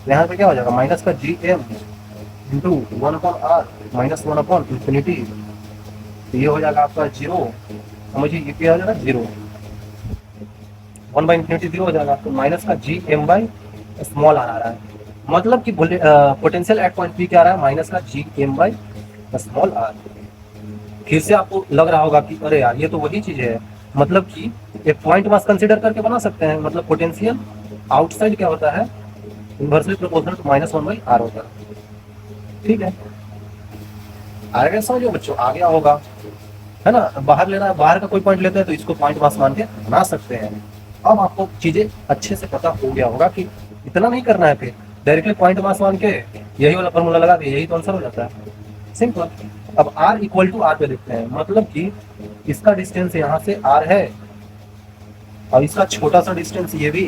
A: तो यहाँ पे क्या हो जाएगा, माइनस का G M into 1 upon R minus 1 upon infinity, तो ये हो जाएगा आपका जीरो। समझिए ये क्या हो जाएगा, जीरो, 1 बाई इन्फिनिटी जीरो हो जाएगा। तो माइनस का G M by small R आ रहा है, मतलब कि पोटेंशियल एट पॉइंट पी क्या आ रहा है, माइनस का G M by small R. फिर से आपको लग रहा होगा कि अरे यार ये तो वही चीज है, मतलब कि एक पॉइंट मास कंसीडर करके बना सकते हैं, मतलब पोटेंशियल आउटसाइड क्या होता है, inversely proportional to -1 by R होता है। ठीक है, आ गया समझो बच्चों, आ गया होगा। है ना, बाहर लेना है, बाहर का कोई पॉइंट लेते हैं तो इसको पॉइंट मास मान के बना सकते हैं। अब आपको चीजें अच्छे से पता हो गया होगा कि इतना नहीं करना है, फिर डायरेक्टली पॉइंट मास मान के यही वाला फॉर्मूला लगा के यही तो आंसर हो जाता है, सिंपल। अब r इक्वल टू आर पे देखते हैं, मतलब कि इसका डिस्टेंस यहाँ से r है और इसका छोटा सा डिस्टेंस ये भी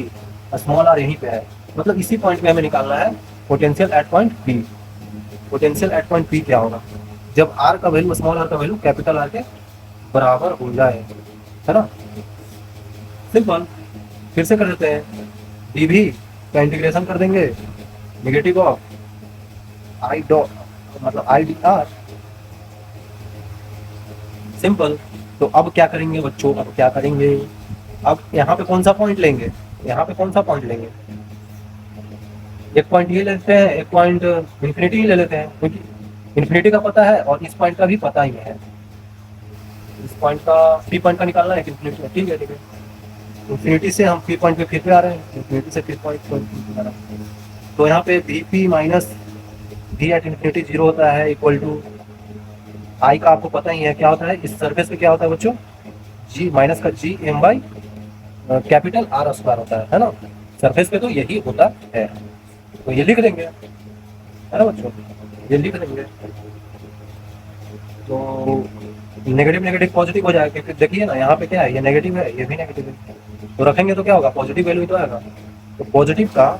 A: स्मॉल r यहीं पे है, मतलब इसी पॉइंट पे हमें निकालना है potential eight point P। Potential at point P क्या होगा, जब r का वैल्यू स्मॉल r का वैल्यू कैपिटल R के बराबर हो जाए, है ना, सिंपल। फिर से कर देते हैं, dv का इंटीग्रेशन कर देंगे नेगेटिव ऑफ आई डॉट मतलब आई डी आर, सिंपल। तो अब क्या करेंगे बच्चों, अब क्या करेंगे, अब यहाँ पे कौन सा पॉइंट लेंगे, यहाँ पे कौन सा पॉइंट लेंगे, एक पॉइंट ये लेते हैं, एक पॉइंट इन्फिनिटी ही ले लेते हैं, क्योंकि इन्फिनिटी का पता है और इस पॉइंट का भी पता ही है। इस पॉइंट का पी पॉइंट का निकालना है इन्फिनिटी का, ठीक है ठीक है। इन्फिनिटी से हम पी पॉइंट पे फिर पे आ रहे हैं, इन्फिनिटी से पी पॉइंट आ रहे हैं, तो यहाँ पे V P minus V at infinity 0 होता है इक्वल टू आई का आपको पता ही है क्या होता है, इस सरफेस पे क्या होता है बच्चों, जी माइनस का G M by capital R square होता है ना, सरफेस पे तो यही होता है, तो ये लिख देंगे, है ना बच्चों, ये लिख देंगे। तो नेगेटिव नेगेटिव पॉजिटिव हो जाएगा, क्योंकि देखिए ना यहाँ पे क्या है, ये नेगेटिव है ये भी नेगेटिव है, तो रखेंगे तो क्या होगा, पॉजिटिव वैल्यू तो आएगा, तो पॉजिटिव का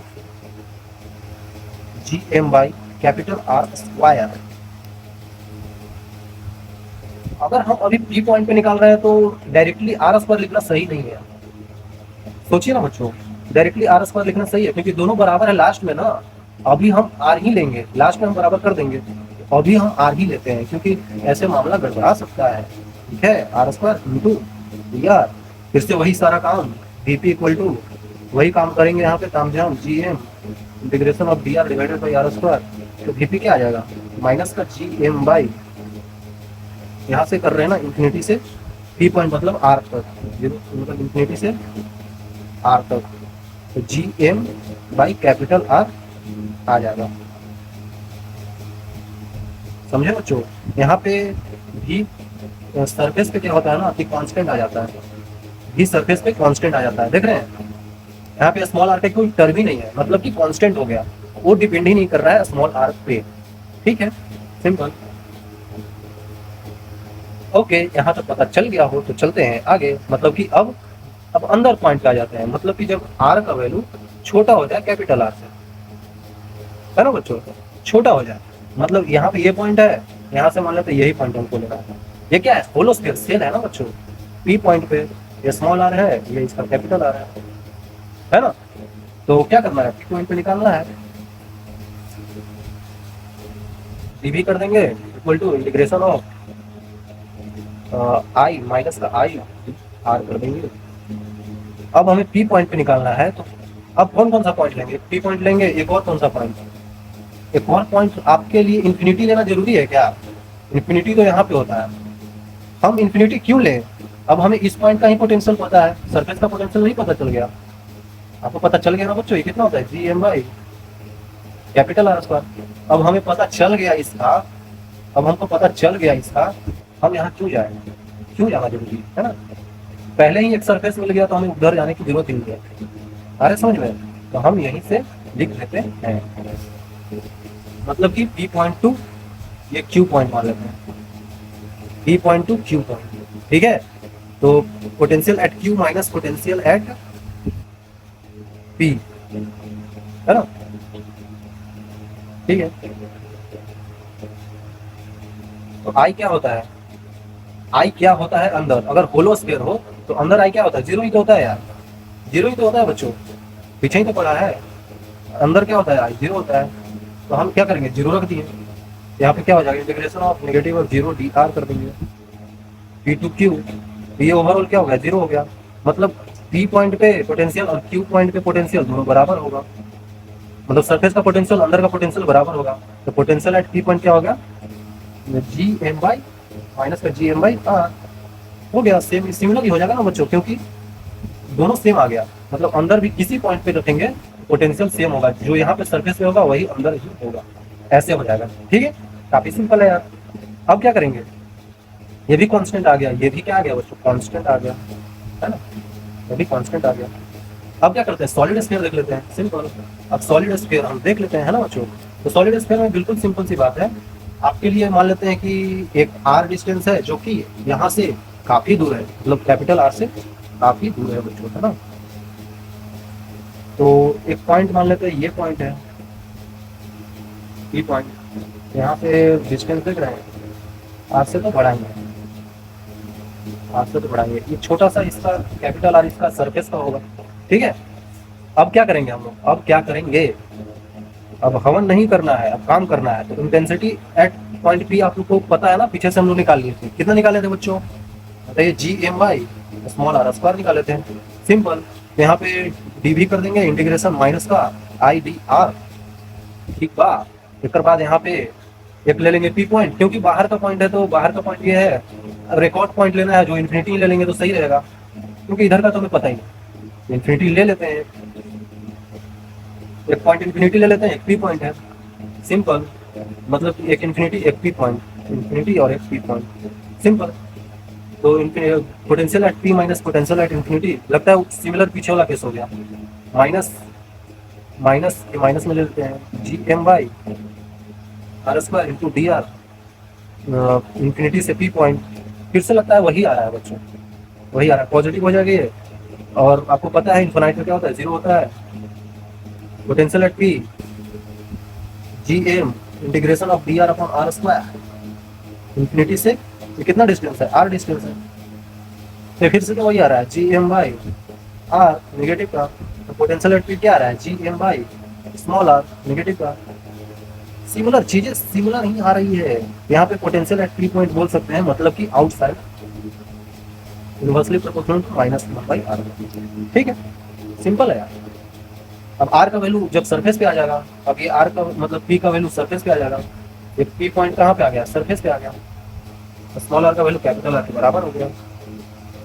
A: G M by capital R square. अगर हम अभी पी पॉइंट पे निकाल रहे हैं तो डायरेक्टली आर स्क्वायर लिखना सही नहीं है, सोचिए ना बच्चों, डायरेक्टली आर स्क्वायर लिखना सही है क्योंकि दोनों बराबर है लास्ट में ना, अभी हम आर ही लेंगे, लास्ट में हम बराबर कर देंगे, अभी हम आर ही लेते हैं क्योंकि ऐसे मामला गड़बड़ा सकता है, ठीक है, आर स्क्वायर इंटू आर, फिर से वही सारा काम वी पी इक्वल टू वही काम करेंगे यहाँ पे, तामझाम G M integration of D R divided by R square, तो वी पी क्या आ जाएगा, माइनस का जी एम बाई, यहाँ से कर रहे हैं ना इन्फिनिटी से पी पॉइंट मतलब आर तक, मतलब इन्फिनिटी से आर तक, तो G M by capital R आ जाएगा, समझे बच्चों। यहाँ पे भी सरफेस पे क्या होता है ना कि कांस्टेंट आ जाता है, भी सरफेस पे कांस्टेंट आ जाता है, देख रहे हैं यहाँ पे स्मॉल आर का कोई टर्म ही नहीं है, मतलब कि कांस्टेंट हो गया, वो डिपेंड ही नहीं कर रहा है स्मॉल आर पे, ठीक है, सिंपल। ओके, यहाँ तक पता चल गया हो तो चलते हैं आगे, मतलब कि अब अंदर पॉइंट पे आ जाते हैं, मतलब कि जब आर का वैल्यू छोटा हो जाए कैपिटल आर से, है ना बच्चों, छोटा हो जाए, मतलब यहाँ पे ये पॉइंट है, यहाँ से मान लेते यही पॉइंट हमको लेना है, ये क्या है, होलो स्फीयर सेल है ना बच्चों, पी पॉइंट पे ये स्मॉल आर है, ये इसका कैपिटल आर है ना, तो क्या करना है, पी पॉइंट पे निकालना है, डीवी कर देंगे equal to integration of I minus का आई आर कर देंगे। अब हमें पी पॉइंट पे निकालना है, तो अब कौन कौन सा पॉइंट लेंगे, पी पॉइंट लेंगे, एक और कौन सा पॉइंट, एक और पॉइंट आपके लिए इन्फिनिटी लेना जरूरी है क्या, इन्फिनिटी तो यहाँ पे होता है, हम इन्फिनिटी क्यों लें, अब हमें इस पॉइंट का ही पोटेंशियल पता है, सरफेस का पोटेंशियल नहीं पता चल गया, आपको पता चल गया ना बच्चों, ये कितना होता है G M by capital R square, अब हमें पता चल गया इसका, अब हमको पता चल गया इसका, हम यहाँ क्यों जाए, क्यों जाना जरूरी है ना, पहले ही एक सरफेस मिल गया तो हमें उधर जाने की जरूरत ही नहीं है, अरे समझ में, तो हम यहीं से लिख लेते हैं, मतलब कि पी पॉइंट टू ये क्यू पॉइंट मान लेते हैं, P point two Q point, ठीक है, तो potential at Q minus potential at P, है ना, ठीक है, तो आई क्या होता है, आई क्या होता है अंदर, अगर होलो स्फीयर हो तो अंदर आई क्या होता है, जीरो ही तो होता है यार, जीरो ही तो होता है बच्चों, पीछे ही तो पड़ा है, अंदर क्या होता है, आई जीरो होता है, तो हम क्या करेंगे, जीरो रख दिए, यहाँ पे क्या हो जाएगा, integration of negative of zero D R कर देंगे, पी टू क्यू, ये ओवरऑल क्या हो गया, जीरो हो गया, मतलब पी पॉइंट पे पोटेंशियल और क्यू पॉइंट पे पोटेंशियल दोनों बराबर होगा, मतलब सरफेस का पोटेंशियल अंदर का पोटेंशियल बराबर होगा, तो पोटेंशियल एट पी पॉइंट क्या होगा, जी एम बाई माइनस का जी एम बाई आर हो गया, सेम सिमिलर ही हो जाएगा ना बच्चों, क्योंकि दोनों सेम आ गया, मतलब अंदर भी किसी पॉइंट पे रखेंगे पोटेंशियल सेम होगा, जो यहाँ पे सरफेस पे होगा वही अंदर ही होगा, ऐसे हो जाएगा, ठीक है, काफी सिंपल है यार। अब क्या करेंगे, ये भी कांस्टेंट आ गया, ये भी क्या आ गया बच्चों, कांस्टेंट आ गया, है ना, ये भी कांस्टेंट आ गया। अब क्या करते हैं, सॉलिड स्फीयर देख लेते हैं, सिंपल। अब सॉलिड स्फीयर हम देख लेते हैं, है ना बच्चों। तो सॉलिड स्फीयर में बिल्कुल सिंपल सी बात है, आपके लिए मान लेते हैं कि एक आर डिस्टेंस है जो कि यहाँ से काफी दूर है, मतलब कैपिटल आर से काफी दूर है बच्चों, है ना। तो एक पॉइंट मान लेते हैं, ये पॉइंट है, ये पॉइंट, यहाँ पे डिस्टेंस देख रहे हैं, आर से तो बढ़ाएंगे, आर से तो बढ़ाएंगे, ये छोटा सा इसका कैपिटल आर इसका सरफेस का होगा, ठीक है। अब क्या करेंगे हम लोग, अब क्या करेंगे, अब हवन नहीं करना है, अब काम करना है। तो इंटेंसिटी एट पॉइंट पी आप लोग को पता है ना, पीछे से हम लोग निकाल लिए थे, कितना निकाले थे बच्चों, बताइए, G M by small R square निकाले थे, सिंपल। तो यहाँ पे डी भी कर देंगे, इंटीग्रेशन माइनस का आई डी आर, ठीक बा। एक बाद यहाँ पे एक ले लेंगे पी पॉइंट, क्योंकि बाहर का पॉइंट है तो बाहर का पॉइंट ये है, रिकॉर्ड पॉइंट लेना है जो इन्फिनिटी ले लेंगे तो सही रहेगा, क्योंकि इधर का तो हमें पता ही नहीं, इन्फिनिटी ले लेते हैं, एक पॉइंट इन्फिनिटी ले लेते हैं, एक पी पॉइंट है, सिंपल। मतलब कि एक इन्फिनिटी एक पी पॉइंट, इन्फिनिटी और एक पी पॉइंट, सिंपल। तो potential at P minus potential at infinity, लगता है सिमिलर पीछे वाला केस हो गया, माइनस माइनस माइनस में ले लेते हैं, G M by R square into D R, infinity से पी पॉइंट, फिर से लगता है वही आ रहा है बच्चों, वही आ रहा है, पॉजिटिव हो जाएगा ये। और आपको पता है इन्फिनाइट में क्या होता है, जीरो होता है। Potential at P G M integration of D R upon R square, infinity से ये कितना डिस्टेंस है, आर डिस्टेंस है, तो फिर से तो वही आ रहा है, G M by R negative का, तो पोटेंशियल एट पी क्या आ रहा है, G M by small R negative का। सिमिलर चीजें सिमिलर ही आ रही है, यहाँ पे पोटेंशियल एट पी पॉइंट बोल सकते हैं, मतलब कि outside inversely proportional to minus one by R, ठीक है, सिंपल है यार। अब आर का वैल्यू जब सरफेस पे आ जाएगा, अब ये आर का मतलब पी का वैल्यू सरफेस पे आ जाएगा, ये पी पॉइंट कहाँ पे आ गया, सरफेस पे आ गया, स्मॉल आर का वैल्यू कैपिटल आर के बराबर हो गया,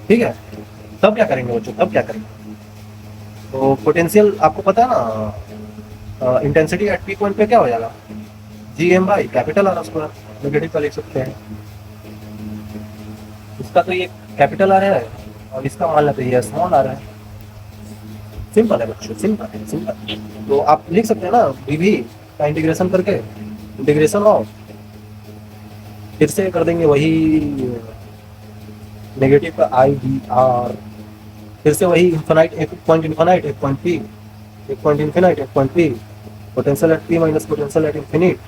A: ठीक है। तब क्या करेंगे बच्चों, तब क्या करेंगे, तो पोटेंशियल आपको पता है ना, इंटेंसिटी एट पी पॉइंट पे क्या हो जाएगा, G M by capital R square, negative का लिख सकते हैं, इसका तो ये कैपिटल आर है और इसका मान लेते हैं ये स्मॉल आर है, सिंपल है बच्चों, सिंपल है, सिंपल। तो आप लिख सकते हैं ना, डीवी का इंटीग्रेशन करके, इंटीग्रेशन ऑफ, फिर से कर देंगे वही नेगेटिव का आई डी आर, फिर से वही इन्फिनाइट, एक पॉइंट इन्फिनाइट एक पॉइंट पी, एक पॉइंट इन्फिनाइट एक point P, potential at P minus potential at infinite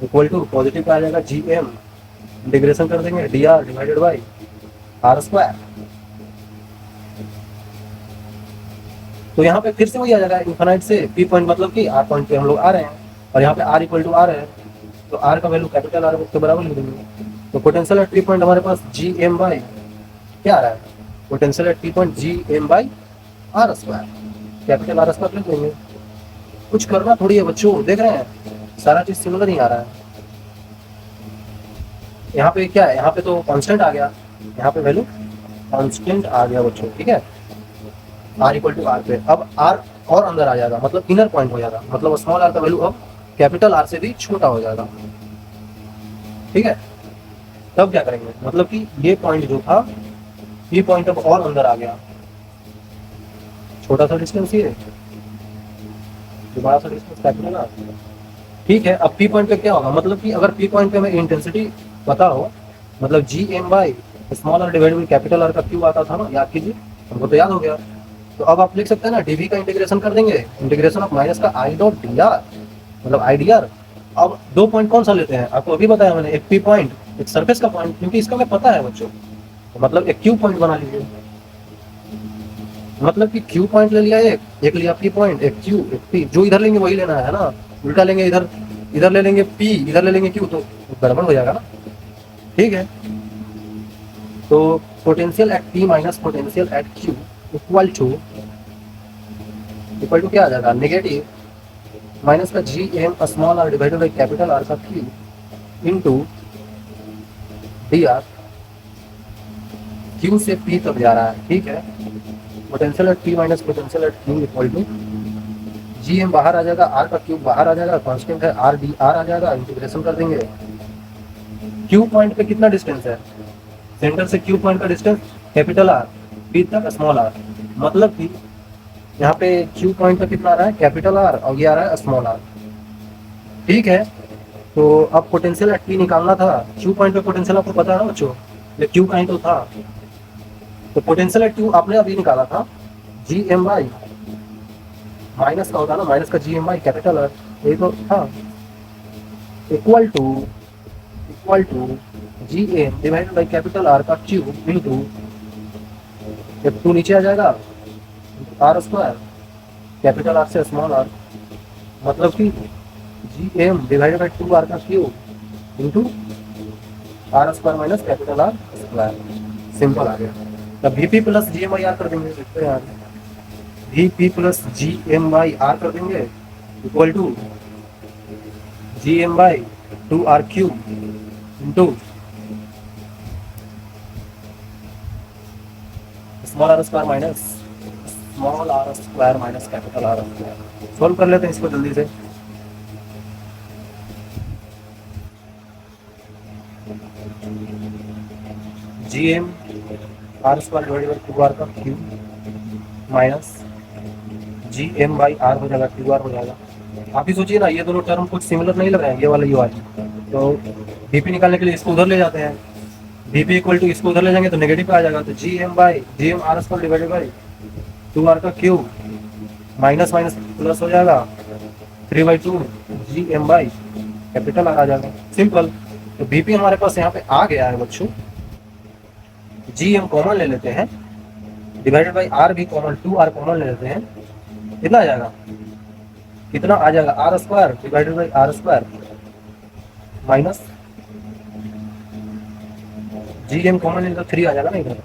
A: equal to positive का आ जाएगा जी एम, इंटीग्रेशन कर देंगे D R divided by R square. तो यहाँ पे फिर से वही आ जाएगा, इन्फिनाइट से पी पॉइंट, मतलब कि आर पॉइंट पे हम लोग आ रहे हैं, और यहाँ पे आर इक्वल टू आर है, तो आर का वैल्यू कैपिटल आर के बराबर लिख देंगे। तो पोटेंशियल एट पी पॉइंट हमारे पास जी एम बाई क्या आ रहा है, potential at P point G M by R square, capital R square लिख देंगे। कुछ करना थोड़ी है बच्चों, देख रहे हैं सारा चीज सिमिलर ही आ रहा है। यहाँ पे क्या है, यहाँ पे तो कांस्टेंट आ गया, यहाँ पे वैल्यू कांस्टेंट आ गया बच्चों, ठीक है, आर इक्वल टू आर पे। अब आर और अंदर आ जाएगा, मतलब इनर पॉइंट हो जाएगा, मतलब स्मॉल आर का वैल्यू अब कैपिटल आर से भी छोटा हो जाएगा, ठीक है। तब क्या करेंगे, मतलब कि ये पॉइंट जो था, ये पॉइंट अब और अंदर आ गया, छोटा सा डिस्टेंस ये, बड़ा सा डिस्टेंस कैपिटल आर, ठीक है। अब पी पॉइंट पे क्या होगा, मतलब कि अगर पी पॉइंट पे हमें इंटेंसिटी पता हो, मतलब G M by small R divided by capital R का क्यू आता था ना, याद कीजिए, हमको तो याद हो गया। तो अब आप लिख सकते हैं ना, डीवी का इंटीग्रेशन कर देंगे, इंटीग्रेशन ऑफ माइनस का आई डॉट डी आर, मतलब आई डी आर। अब दो पॉइंट कौन सा लेते हैं, आपको अभी बताया मैंने, एक पी पॉइंट एक सरफेस का पॉइंट, क्योंकि इसका हमें पता है बच्चों, तो मतलब एक क्यू पॉइंट बना लीजिए, मतलब कि क्यू पॉइंट ले लिया, एक लिया पी पॉइंट, एक क्यू एक पी, जो इधर लेंगे वही लेना है ना, उल्टा लेंगे, इधर इधर ले लेंगे पी, इधर ले लेंगे क्यू, तो गड़बड़ हो जाएगा ना, ठीक है। तो potential at P minus potential at Q equal to क्या आ जाएगा, नेगेटिव माइनस का G M small R divided by capital R का cube into D R, Q से पी तक जा रहा है, ठीक है। Potential at P minus potential at Q equal to G M बाहर आ जाएगा, आर का क्यूब बाहर आ जाएगा, कांस्टेंट है आर आ जाएगा, इंटीग्रेशन कर देंगे। क्यू पॉइंट पे कितना डिस्टेंस है, सेंटर से क्यू पॉइंट का डिस्टेंस कैपिटल आर, बी तक स्मॉल आर। मतलब कि यहाँ पे क्यू पॉइंट का कितना आ रहा है, कैपिटल आर, और ये आ रहा है स्मॉल आर। ठीक है, तो अब पोटेंशियल एट पी निकालना था। क्यू पॉइंट पे पोटेंशियल आपको पता है ना बच्चों, ये क्यू पॉइंट तो था। तो पोटेंशियल एट क्यू आपने अभी निकाला था, जी एम बाई माइनस का होता है ना, माइनस का G M by capital R, ये तो था, equal to G M divided by capital R का क्यूब इंटू, जब टू नीचे आ जाएगा आर स्क्वायर, कैपिटल आर से स्मॉल आर, मतलब कि G M divided by two R का cube into R square minus capital R square. Simple आ गया। तब V P plus G M I R कर देंगे, देखते हैं यार, V P plus G M I R कर देंगे equal to G M by two R cube into small R square minus small R square minus capital R square. Solve कर लेते हैं इसको जल्दी से। G M R square divided by two R का cube minus G M by R हो जाएगा, to are हो जाएगा। आप ही सोचिए ना, ये दोनों टर्म कुछ सिमिलर नहीं लग रहे हैं, ये वाला ये वाली। तो वीपी निकालने के लिए इसको उधर ले जाते हैं, वीपी इक्वल टू इसको उधर ले जाएंगे तो नेगेटिव आ जाएगा। तो G M R square divided by two R का क्यूब माइनस माइनस प्लस हो जाएगा, 3/2 G M by capital R आ जाएगा। सिंपल। तो बीपी हमारे पास यहाँ पे आ गया है बच्चों। जी एम कॉमन ले लेते हैं, डिवाइडेड बाई आर भी कॉमन, 2r कॉमन ले लेते हैं, कितना आ जाएगा, कितना आ जाएगा, R square divided by R square minus G M common लेकर 3 आ जाएगा ना इधर।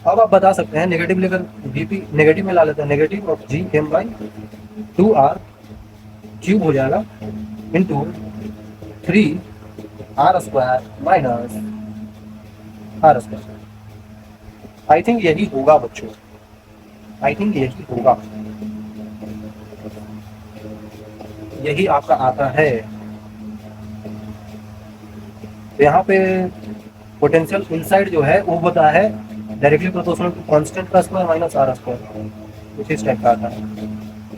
A: अब आप बता सकते हैं नेगेटिव लेकर बीपी नेगेटिव में ला लेते हैं, negative of G M by 2r cube हो जाएगा into 3r square minus R square. I think यही होगा बच्चों, आई थिंक यही होगा, यही आपका आता है। तो यहाँ पे पोटेंशियल इनसाइड जो है वो बता है डायरेक्टली प्रोपोर्शनल टू कांस्टेंट का स्क्वायर माइनस आर स्क्वायर, कुछ इस टाइप का आता है।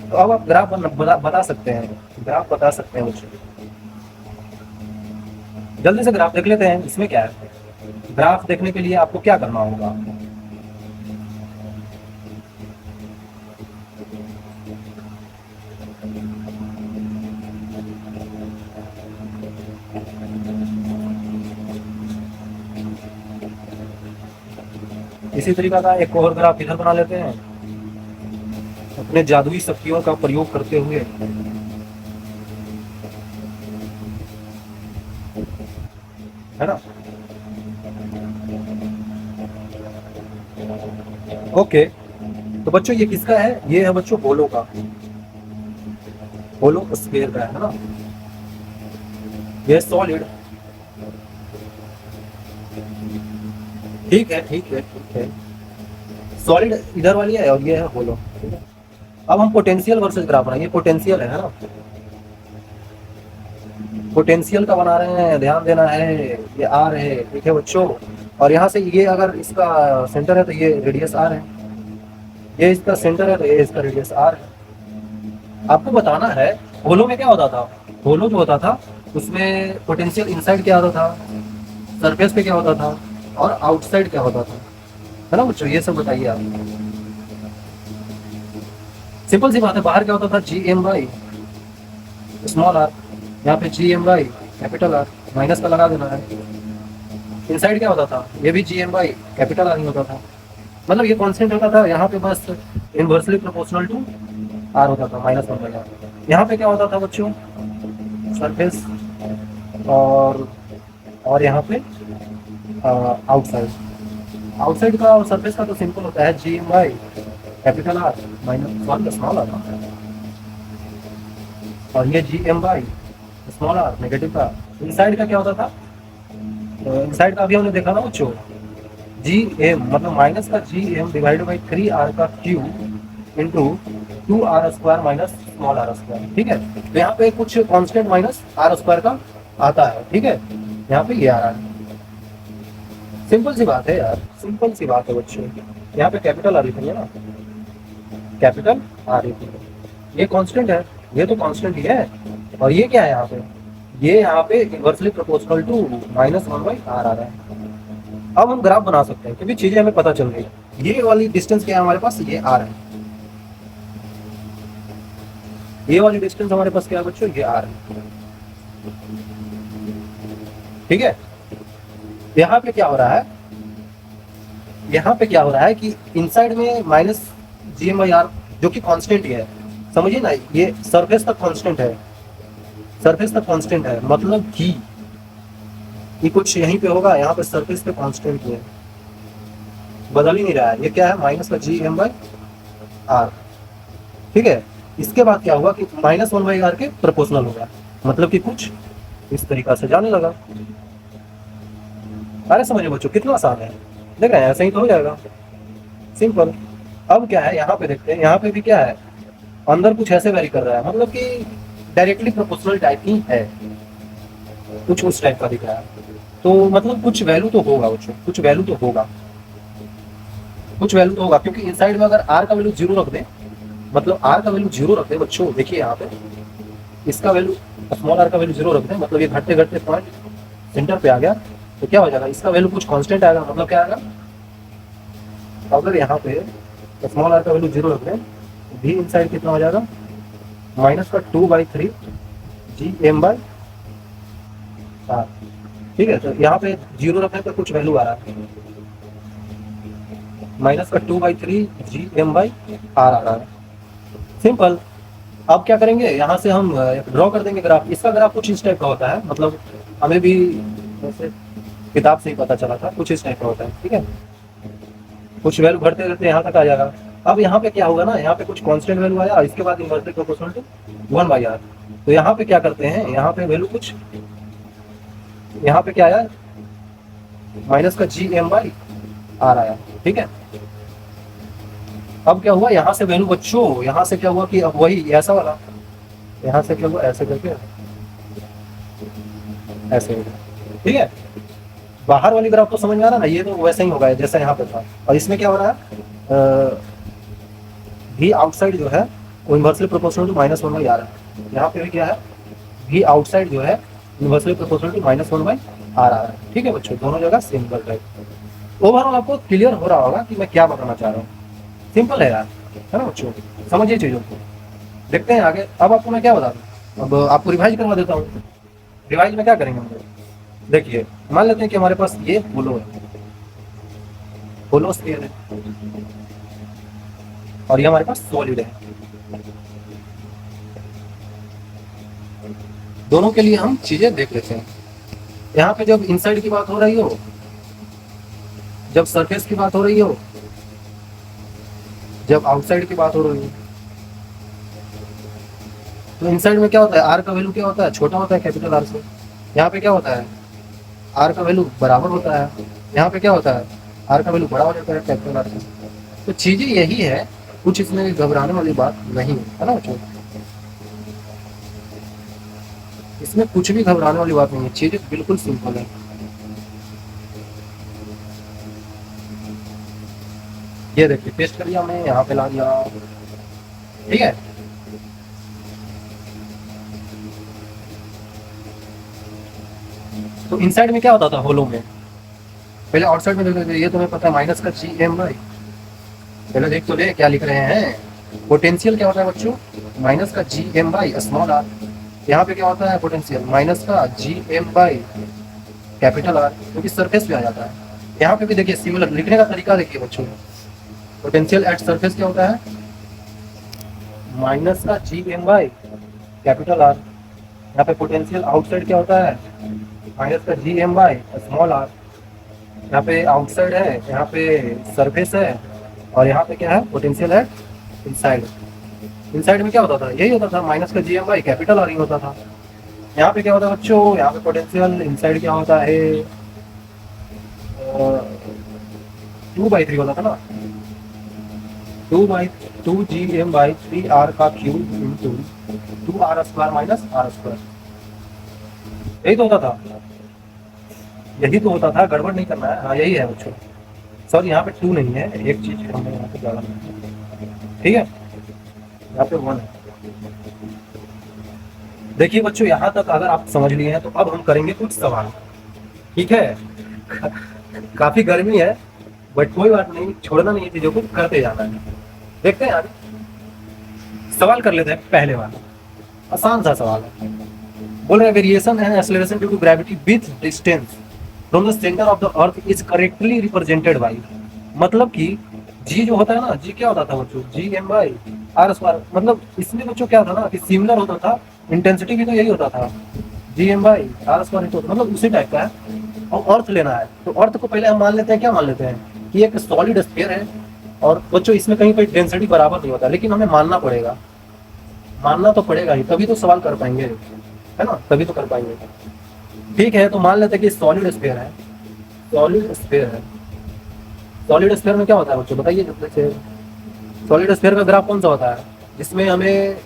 A: तो अब आप ग्राफ बता सकते हैं, ग्राफ बता सकते हैं बच्चों। जल्दी से ग्राफ देख लेते हैं, इसमें क्या है। ग्राफ देखने के लिए आपको क्या करना होगा, इसी तरीका का एक और ग्राफ इधर बना लेते हैं अपने जादुई शक्तियों का प्रयोग करते हुए। है ना, ओके। तो बच्चों ये किसका है, ये है बच्चों होलो का, होलो स्फीयर का है ना, ये सॉलिड। ठीक है ठीक है ठीक है, सॉलिड इधर वाली है और ये है होलो। अब हम पोटेंशियल वर्सेस ग्राफ बनाएंगे, पोटेंशियल है ना, पोटेंशियल का बना रहे हैं, ध्यान देना है, ये आर है, ठीक है बच्चों। और यहाँ से ये अगर इसका सेंटर है तो ये रेडियस आर है, ये इसका सेंटर है तो ये इसका रेडियस आर है। आपको बताना है होलो में क्या होता था, होलो जो होता था उसमें पोटेंशियल इनसाइड क्या होता था, सरफेस पे क्या होता था, और आउटसाइड क्या होता था, है ना बच्चों, ये सब बताइए आप। सिंपल सी बात है, बाहर क्या होता था, G M by small R, यहाँ पे G M by capital R, minus का लगा देना है। इनसाइड क्या होता था, ये भी G M by capital R ही होता था, मतलब ये कॉन्स्टेंट होता था। यहाँ पे बस इनवर्सली प्रोपोर्शनल टू आर होता था, -1/r। यहाँ पे क्या होता था बच्चों, सरफेस और यहाँ पे आउटसाइड, आउटसाइड का और सरफेस का तो सिंपल होता है G M by capital R minus small R, और ये G M by small R negative का। इनसाइड का क्या होता था, इनसाइड का अभी हमने देखा ना बच्चों, जी एम मतलब माइनस का G M divided by 3r का cube into 2r square minus small R square. ठीक है, तो यहाँ पे कुछ कांस्टेंट माइनस आर स्क्वायर का आता है, ठीक है, यहाँ पे ये आ रहा है। सिंपल सी बात है यार, सिंपल सी बात है बच्चों। यहाँ पे कैपिटल आर लिखेंगे ना, कैपिटल आर लिखेंगे। ये कांस्टेंट है, ये तो कांस्टेंट ही है। और ये क्या है यहाँ पे, ये यहाँ पे इनवर्सली प्रोपोर्शनल टू -1/r आ रहा है। अब हम ग्राफ बना सकते हैं क्योंकि चीजें हमें पता चल गई। ये वाली डिस्टेंस क्या है हमारे पास, ये आर है। ये वाली डिस्टेंस हमारे पास क्या है बच्चों, ये आर है। ठीक है। यहाँ पे क्या हो रहा है, यहाँ पे क्या हो रहा है कि इनसाइड में -gm/r जो कि कांस्टेंट ही है, समझिए ना, ये सरफेस तक कांस्टेंट है, सरफेस तक कांस्टेंट है, मतलब कि ये कुछ यहीं पे होगा, यहाँ पे सरफेस पे कांस्टेंट है, बदल ही नहीं रहा है। ये क्या है, -gm/r। ठीक है। इसके बाद क्या हुआ कि -1/r के प्रोपोर्शनल होगा, मतलब कि कुछ इस तरीका से जाने लगा। अरे समझो बच्चों, कितना आसान है, देख रहे हैं, ऐसे ही तो हो जाएगा, सिंपल। अब क्या है, यहाँ पे देखते हैं, यहाँ पे भी क्या है, अंदर कुछ ऐसे वेरी कर रहा है, मतलब कि डायरेक्टली प्रोपोर्शनल टाइप ही है, कुछ उस टाइप का दिख रहा है। तो मतलब कुछ वैल्यू तो होगा बच्चों, कुछ वैल्यू तो होगा, कुछ वैल्यू तो होगा, क्योंकि इनसाइड में अगर आर का वैल्यू 0 रख दे, मतलब आर का वैल्यू 0 रख दे बच्चों, देखिए यहाँ पे इसका वैल्यू, स्मॉल आर का वैल्यू 0 रख दे, मतलब ये घटते घटते पॉइंट सेंटर पे आ गया, तो क्या हो जाएगा, इसका वैल्यू कुछ कांस्टेंट आएगा, मतलब क्या आएगा, अगर यहाँ पे स्मॉल आर का वैल्यू 0 रख दें तो भी इनसाइड कितना हो जाएगा, -2/3 gm/r। ठीक है। तो यहाँ पे 0 रखने पर कुछ वैल्यू आ रहा है, -2/3 gm/r आ रहा है, सिंपल। अब क्या करेंगे, यहाँ से हम ड्रॉ कर देंगे ग्राफ। इसका ग्राफ कुछ इस टाइप का होता है, मतलब हमें भी वैसे किताब से ही पता चला था, कुछ इस टाइप का होता है। ठीक है, कुछ वैल्यू बढ़ते रहते यहाँ तक आ जाएगा। अब यहाँ पे क्या होगा ना, यहाँ पे कुछ कांस्टेंट वैल्यू आया, इसके बाद इनवर्सली प्रोपोर्शनल टू 1/r। तो यहाँ पे क्या करते हैं, यहाँ पे वैल्यू कुछ, यहाँ पे क्या आया, माइनस का gm/r आया। ठीक है। अब क्या हुआ, यहाँ से वैल्यू बच्चों, यहाँ से क्या हुआ कि अब वही ऐसा वाला, यहाँ से क्या हुआ, ऐसे करके ऐसे हो गया। ठीक है। बाहर वाली ग्राफ तो समझ में आ रहा है ना, ये तो वैसा ही होगा जैसा यहाँ पे था। और इसमें क्या हो रहा है, v आउटसाइड जो है वो इनवर्सली प्रोपोर्शनल टू -1/r है। यहाँ पे भी क्या है, v आउटसाइड जो है इनवर्सली प्रोपोर्शनल टू -1/r आ रहा है। ठीक है बच्चों, दोनों जगह सिंपल टाइप। ओवरऑल आपको क्लियर हो रहा होगा कि मैं क्या बताना चाह रहा हूँ, सिंपल है यार, है ना बच्चों, समझिए चीजों को। देखते हैं आगे। अब आपको मैं क्या बता दूँ, अब आपको रिवाइज करवा देता हूँ। रिवाइज में क्या करेंगे हम लोग, देखिए मान लेते हैं कि हमारे पास ये होलो है, होलो स्फीयर है, और ये हमारे पास सॉलिड है। दोनों के लिए हम चीजें देख लेते हैं। यहाँ पे जब इनसाइड की बात हो रही हो, जब सरफेस की बात हो रही हो, जब आउटसाइड की बात हो रही हो, तो इनसाइड में क्या होता है, आर का वैल्यू क्या होता है, छोटा होता है कैपिटल आर से। यहाँ पे क्या होता है, आर का वैल्यू बराबर होता है। यहाँ पे क्या होता है, आर का वैल्यू बड़ा हो जाता है कैपिटल आर से। तो चीजें यही है, कुछ इसमें घबराने वाली बात नहीं है ना बच्चों, इसमें कुछ भी घबराने वाली बात नहीं है, चीजें बिल्कुल सिंपल है। ये देखिए पेस्ट कर दिया हमने, यहाँ पे ला दिया। ठीक है। तो इनसाइड में क्या होता था होलो में, पहले आउटसाइड में देख लेते, ये तुम्हें पता है माइनस का gm/, पहले देख तो ले क्या लिख रहे हैं। पोटेंशियल क्या होता है बच्चों, माइनस का gm/, स्मॉल आर। यहाँ पे क्या होता है पोटेंशियल, माइनस का gm/, कैपिटल आर, क्योंकि सरफेस पे आ जाता है। यहाँ पे भी देखिए सिमिलर लिखने का तरीका देखिए बच्चों। पोटेंशियल एट सरफेस क्या होता है, माइनस का gm/, कैपिटल आर। यहाँ पे पोटेंशियल आउटसाइड क्या होता है, माइनस का gm/, स्मॉल आर। यहाँ पे आउटसाइड है, यहाँ पे सरफेस है, और यहाँ पे क्या है, पोटेंशियल है इनसाइड। इनसाइड में क्या होता था, यही होता था, माइनस का gm/, कैपिटल आर ही होता था। यहाँ पे क्या होता है बच्चों, यहाँ पे पोटेंशियल इनसाइड क्या होता है, 2/3 होता था ना, 2 gm/3r का क्यूब इंटू 2r² - r², यही तो होता था। यही तो होता था, गड़बड़ नहीं करना है। हाँ यही है बच्चों, सॉरी यहाँ पे 2 नहीं है, एक चीज हमने यहाँ पे ज़्यादा नहीं, ठीक है, यहाँ पे 1 है। देखिए बच्चों, यहाँ तक अगर आप समझ लिए हैं तो अब हम करेंगे कुछ सवाल, ठीक है। काफी गर्मी है, बट कोई बात नहीं, छोड़ना नहीं है चीजों को, करते जाना है। देखते हैं आगे, सवाल कर लेते हैं पहले वाला, आसान सा सवाल है। बोल रहे हैं variation and acceleration due to gravity with distance from the centre of the earth is correctly represented by, मतलब कि जी जो होता है ना, जी क्या होता था बच्चों, G M by R square. मतलब इसमें बच्चों क्या था ना कि सिमिलर होता था, इंटेंसिटी भी तो यही होता था, G M by R square, तो मतलब उसी टाइप का है। और अर्थ लेना है तो अर्थ को पहले हम मान लेते हैं, क्या मान लेते हैं कि एक सॉलिड स्फीयर है। और बच्चों इसमें कहीं कोई डेंसिटी बराबर नहीं होता, लेकिन हमें मानना पड़ेगा, मानना तो पड़ेगा ही, तभी तो सवाल कर पाएंगे, है ना, तभी तो कर पाएंगे। ठीक है, तो मान लेते हैं कि सॉलिड स्फीयर है, सॉलिड स्फीयर है। सॉलिड स्फीयर में क्या होता है बच्चों बताइए जैसे, सॉलिड स्फीयर का ग्राफ कौन सा होता है जिसमें हमें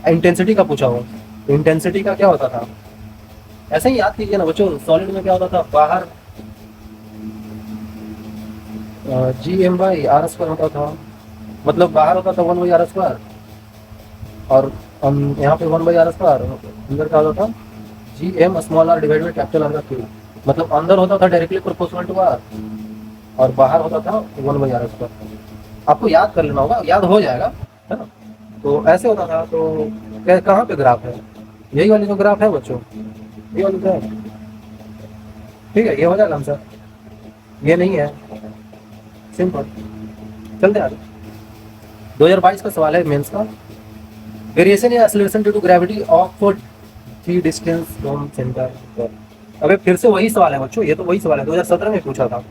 A: इंटेंसिटी का पूछा हो, इंटेंसिटी का क्या होता था, ऐसे ही याद कीजिए ना बच्चों। सॉलिड में क्या होता था, बाहर G M by R square होता था, मतलब बाहर होता था 1 बाई आर स्क्वायर, और हम यहाँ पे 1 बाई आर स्क्वायर, अंदर क्या होता था G M small R divide by capital R का क्यूब, मतलब अंदर होता था डायरेक्टली प्रोपोर्शनल टू आर, और बाहर होता था 1 बाई आर स्क्वायर। आपको याद कर लेना होगा, याद हो जाएगा, है ना। तो ऐसे होता था। तो कहाँ पे ग्राफ है, यही वाली जो ग्राफ है बच्चों, ये वाली ग्राफ, ठीक है, ये हो जाएगा आंसर, ये नहीं है, सिंपल। चलते आगे, 2022 का सवाल है मेंस का, वेरिएशन या acceleration due to gravity of G distance from centre. अबे फिर से वही सवाल है बच्चों, ये तो वही सवाल है 2017 में पूछा था,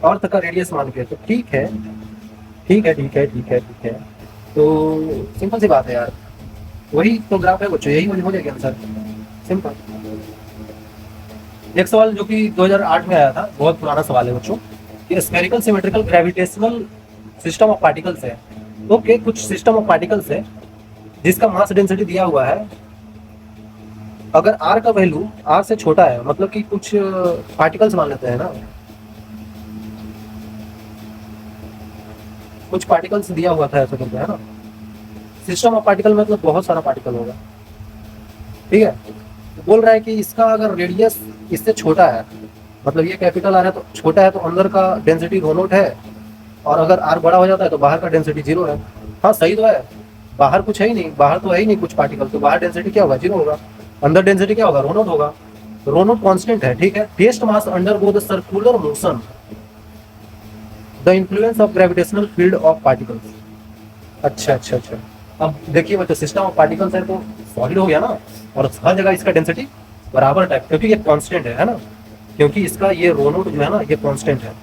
A: अर्थ का रेडियस मान के। तो ठीक है, ठीक है, ठीक है, ठीक है, ठीक है, तो सिंपल सी बात है यार, वही तो ग्राफ है बच्चों, यही हो जाएगा आंसर, सिंपल। एक सवाल जो कि 2008 में आया था, बहुत पुराना सवाल है बच्चों, कि spherical symmetrical gravitational system of particles है। ओके, कुछ सिस्टम ऑफ पार्टिकल्स है जिसका मास डेंसिटी दिया हुआ है, अगर आर का वैल्यू आर से छोटा है, मतलब कि कुछ पार्टिकल्स मान लेते हैं ना, कुछ पार्टिकल्स दिया हुआ था ऐसा करके, है ना, सिस्टम ऑफ पार्टिकल मतलब बहुत सारा पार्टिकल होगा, ठीक है। तो बोल रहा है कि इसका अगर रेडियस इससे छोटा है, मतलब ये कैपिटल आर है तो छोटा है, तो अंदर का डेंसिटी रो नोट है, और अगर आर बड़ा हो जाता है तो बाहर का डेंसिटी 0 है। हाँ सही तो है, बाहर कुछ है ही नहीं, बाहर तो है ही नहीं कुछ पार्टिकल, तो बाहर डेंसिटी क्या होगा, 0 होगा, अंदर डेंसिटी क्या होगा, रो नोट होगा, रो नोट कांस्टेंट है, ठीक है। Test mass undergo the circular motion the influence of gravitational field of particles. अच्छा अच्छा अच्छा, अब देखिए बच्चों, सिस्टम ऑफ पार्टिकल्स है तो सॉलिड हो गया ना, और हर जगह इसका डेंसिटी बराबर टाइप, क्योंकि ये कांस्टेंट है ना, क्योंकि इसका ये रो नोट जो है ना ये कांस्टेंट है,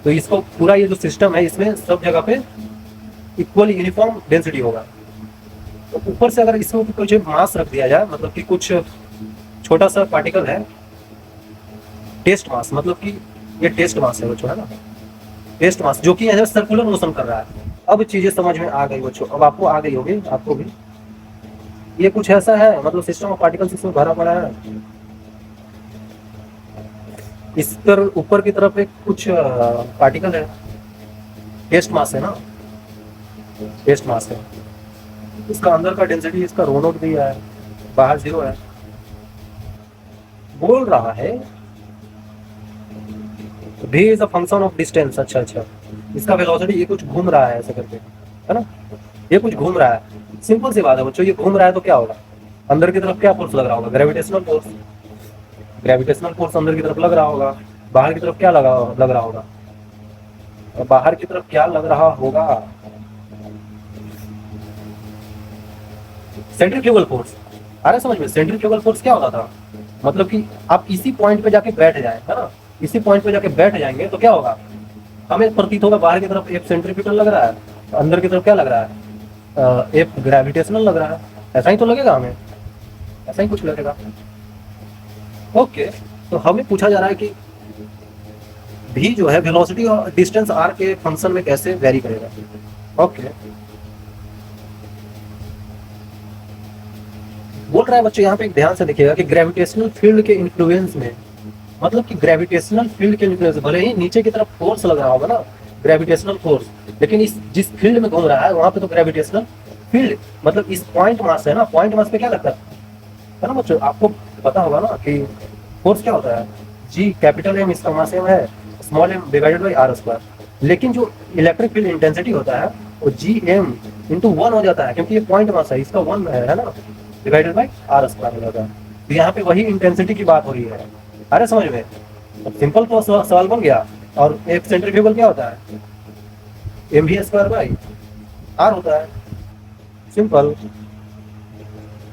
A: तो इसको पूरा ये जो सिस्टम है इसमें सब जगह पे इक्वल यूनिफॉर्म डेंसिटी होगा। तो ऊपर से अगर इसमें कुछ मास रख दिया जाए, मतलब कि कुछ छोटा सा पार्टिकल है, टेस्ट मास, मतलब कि ये टेस्ट मास है बच्चों, है ना, टेस्ट मास, जो कि सर्कुलर मोशन कर रहा है। अब चीजें समझ में आ गई बच्चों, अब आपको आ गई होगी, आपको भी ये कुछ ऐसा है, मतलब सिस्टम ऑफ पार्टिकल्स इसमें भरा पड़ा है, इस पर ऊपर की तरफ एक कुछ पार्टिकल है, टेस्ट मास है ना, टेस्ट मास है, इसका अंदर का डेंसिटी, इसका रो नोट दिया है, बाहर 0 है। बोल रहा है v is a function of distance. अच्छा अच्छा, इसका वेलोसिटी ये कुछ घूम रहा है ऐसे करके, है ना, ये कुछ घूम रहा है, सिंपल सी बात है बच्चों, ये घूम रहा है तो क्या होगा, अंदर की तरफ क्या फोर्स लग रहा होगा, ग्रेविटेशनल फोर्स, ग्रेविटेशनल फोर्स अंदर की तरफ लग रहा होगा, बाहर की तरफ क्या लग रहा होगा, और बाहर की तरफ क्या लग रहा होगा, सेंट्रीफ्यूगल फोर्स। अरे समझ में, सेंट्रीफ्यूगल फोर्स क्या होता था, मतलब कि आप इसी पॉइंट पे जाके बैठ जाए, है ना, इसी पॉइंट पे जाके बैठ जाएंगे तो क्या होगा, हमें प्रतीत होगा बाहर की तरफ एक सेंट्रीफ्यूगल लग रहा है, अंदर की तरफ क्या लग रहा है, एक ग्रेविटेशनल लग रहा है, ऐसा ही तो लगेगा हमें, ऐसा ही कुछ लगेगा। ओके, तो हमें पूछा जा रहा है कि भी जो है वेलोसिटी और डिस्टेंस आर के फंक्शन में कैसे वेरी करेगा। ओके, बोल रहा है बच्चों यहाँ पे एक ध्यान से देखिएगा कि ग्रेविटेशनल फील्ड के इन्फ्लुएंस में मतलब कि ग्रेविटेशनल फील्ड के इन्फ्लुएंस, भले ही नीचे की तरफ फोर्स लग रहा होगा ना, ग्रेविटेशनल फोर्स, लेकिन इस जिस फील्ड में घूम रहा है वहां पे तो ग्रेविटेशनल फील्ड, मतलब इस पॉइंट मास है ना, पॉइंट मास पे क्या लगता है ना बच्चों, आपको पता होगा ना कि फोर्स क्या होता है, जी कैपिटल एम इसका मास एम है, small M divided by R square. लेकिन जो इलेक्ट्रिक फील्ड इंटेंसिटी होता है वो जी एम इंटू वन हो जाता है, क्योंकि ये पॉइंट मास है, इसका वन है ना, डिवाइडेड बाई आर स्क्वायर हो जाता है। तो यहाँ पे वही इंटेंसिटी की बात हो रही है। अरे समझ में, सिंपल तो सवाल बन गया। और एक सेंट्रीफ्यूगल क्या होता है, M V square by R होता है, सिंपल।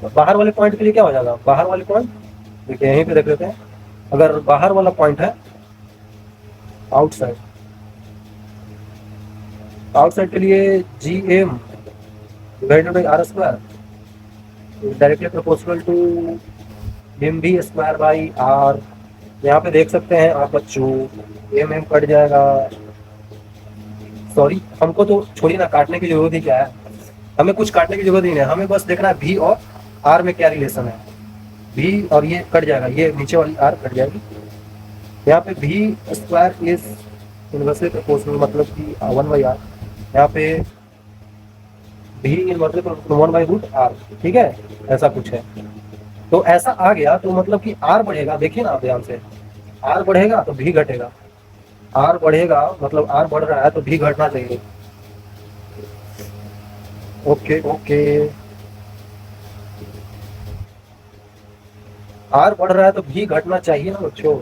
A: बाहर वाले पॉइंट के लिए क्या हो जाएगा, बाहर वाले पॉइंट देखिए यहीं पे देख लेते हैं, अगर बाहर वाला पॉइंट है आउटसाइड, आउटसाइड के लिए G M divided by R square directly proportional to M V square by R. यहाँ पे देख सकते हैं आप बच्चों, एम कट जाएगा, सॉरी हमको तो छोड़िए ना, काटने की जरूरत ही क्या है, हमें कुछ काटने की जरूरत ही नहीं है, हमें बस देखना है भी और आर में क्या रिलेशन है। भी और ये कट जाएगा, ये नीचे वाली आर कट जाएगी, यहाँ पे भी स्क्वायर इज इनवर्सली प्रोपोर्शनल, मतलब कि वन बाई आर, यहाँ पे भी inversely proportional one by root R, ठीक है, ऐसा कुछ है। तो ऐसा आ गया तो मतलब कि आर बढ़ेगा, देखिए ना आप ध्यान से, आर बढ़ेगा तो भी घटेगा, आर बढ़ेगा मतलब आर बढ़ रहा है तो भी घटना चाहिए। ओके ओके, आर बढ़ रहा है तो भी घटना चाहिए ना बच्चों।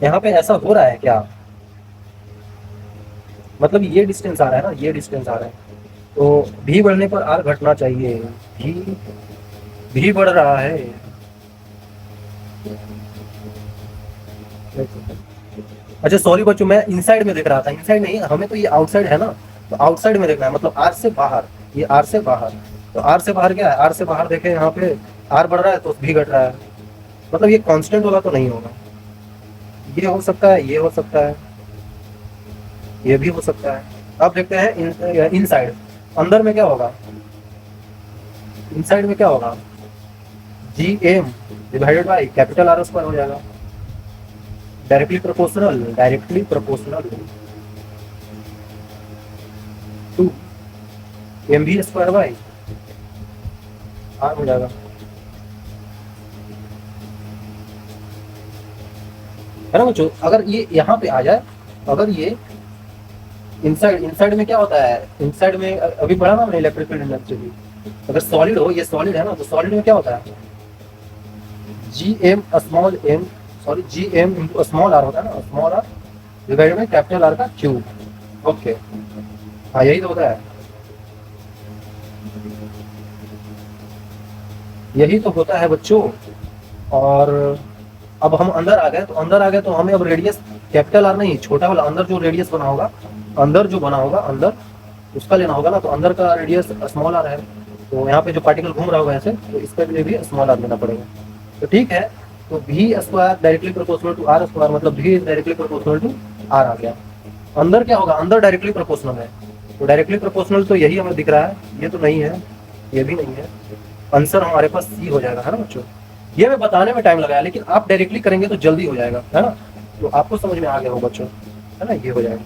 A: यहाँ पे ऐसा हो रहा है क्या, मतलब ये डिस्टेंस आ रहा है ना, ये डिस्टेंस आ रहा है, तो भी बढ़ने पर आर घटना चाहिए, भी बढ़ रहा है। अच्छा सॉरी बच्चों, मैं इनसाइड में देख रहा था, इनसाइड नहीं, हमें तो ये आउटसाइड है ना, तो आउटसाइड में देखना है, मतलब आर से बाहर, ये आर से बाहर, तो आर से बाहर क्या है, आर से बाहर देखें यहाँ पे आर बढ़ रहा है तो भी घट रहा है, मतलब ये कांस्टेंट वाला तो नहीं होगा, ये हो सकता है, ये हो सकता है, ये भी हो सकता है। अब देखते हैं इनसाइड, अंदर में क्या होगा, इनसाइड में क्या होगा, G M divided by capital R square हो जाएगा, directly proportional to M V square by R हो जाएगा, है ना बच्चों। अगर ये यहाँ पे आ जाए, अगर ये इनसाइड में क्या होता है, इनसाइड में अभी पढ़ा ना हमने इलेक्ट्रिक फील्ड इंटेंसिटी, अगर सॉलिड हो, ये सॉलिड है ना, तो सॉलिड में क्या होता है, G M small M, sorry G M into small R होता है ना, small R divided by capital R का क्यूब। ओके हाँ यही तो होता है, यही तो होता है बच्चों। और अब हम अंदर आ गए, तो अंदर आ गए तो हमें अब रेडियस कैपिटल आर नहीं, छोटा वाला अंदर जो रेडियस बना होगा, अंदर जो बना होगा अंदर उसका लेना होगा ना, तो अंदर का रेडियस स्मॉल आर है, तो यहाँ पे जो पार्टिकल घूम रहा होगा ऐसे, तो इसके लिए भी स्मॉल आर लेना पड़ेगा। तो ठीक है, तो भी square directly proportional to R square, मतलब भी डायरेक्टली प्रोपोर्शनल टू आर आ गया। अंदर क्या होगा, अंदर डायरेक्टली प्रोपोर्शनल है, तो डायरेक्टली प्रोपोर्शनल तो यही हमें दिख रहा है, ये तो नहीं है, ये भी नहीं है, आंसर हमारे पास सी हो जाएगा, है ना बच्चों। ये मैं बताने में टाइम लगाया, लेकिन आप डायरेक्टली करेंगे तो जल्दी हो जाएगा, है ना, तो आपको समझ में आ गया हो बच्चों, है ना, ये हो जाएगा,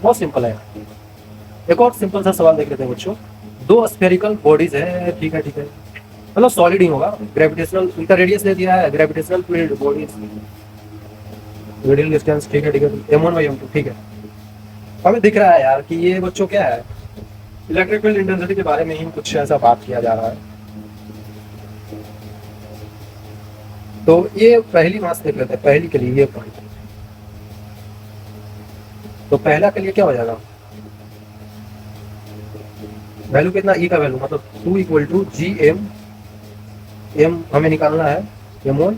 A: बहुत सिंपल है। एक और सिंपल सा सवाल देख लेते हैं बच्चों, दो स्फेरिकल बॉडीज है, ठीक है ठीक है, मतलब सॉलिड ही होगा, ग्रेविटेशनल इनका रेडियस दे दिया है, gravitational field bodies radial distance, ठीक है ठीक है, m1 बाई m2, ठीक है। हमें दिख रहा है यार कि ये बच्चों क्या है, इलेक्ट्रिक फील्ड इंटेंसिटी के बारे में ही कुछ ऐसा बात किया जा रहा है। तो ये पहली मास देख लेते हैं, पहली के लिए ये पॉइंट, तो पहला के लिए क्या हो जाएगा, वैल्यू कितना, ई का वैल्यू मतलब 2 equal to G M, M हमें निकालना है m1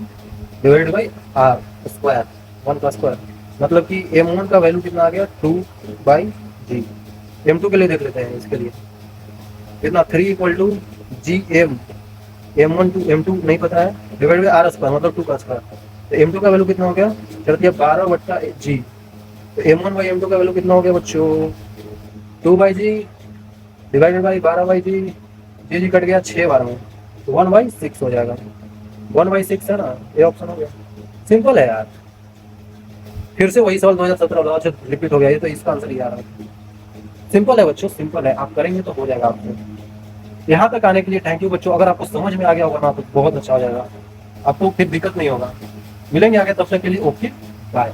A: divided by R square, 1 का स्क्वायर, मतलब कि m1 का वैल्यू कितना आ गया 2 बाई जी। m2 के लिए देख लेते हैं, इसके लिए कितना 3 equal to G M, m1 to m2 नहीं पता है, डिवाइड बाई आर स्क्वायर मतलब 2 का स्क्वायर, तो m2 का वैल्यू कितना हो गया, चलती 12 बट्टा जी, तो m1 बाई m2 का वैल्यू कितना हो गया बच्चों, 2 by G divided by 12 by G, G cut गया 6 बार में, तो 1/6 हो जाएगा, 1/6 है ना, ये ऑप्शन हो गया। सिंपल है यार। फिर से वही सवाल 2017 वाला अच्छा रिपीट हो गया, ये तो इसका आंसर ही आ रहा है। सिंपल है बच्चों, सिंपल है, आप करेंगे तो हो जाएगा आपको। यहाँ तक आने के लिए थैंक यू बच्चों। अगर आपको समझ में आ गया होगा ना तो बहुत अच्छा हो जाएगा, आपको फिर दिक्कत नहीं होगा। मिलेंगे आगे, तब तक के लिए ओके बाय।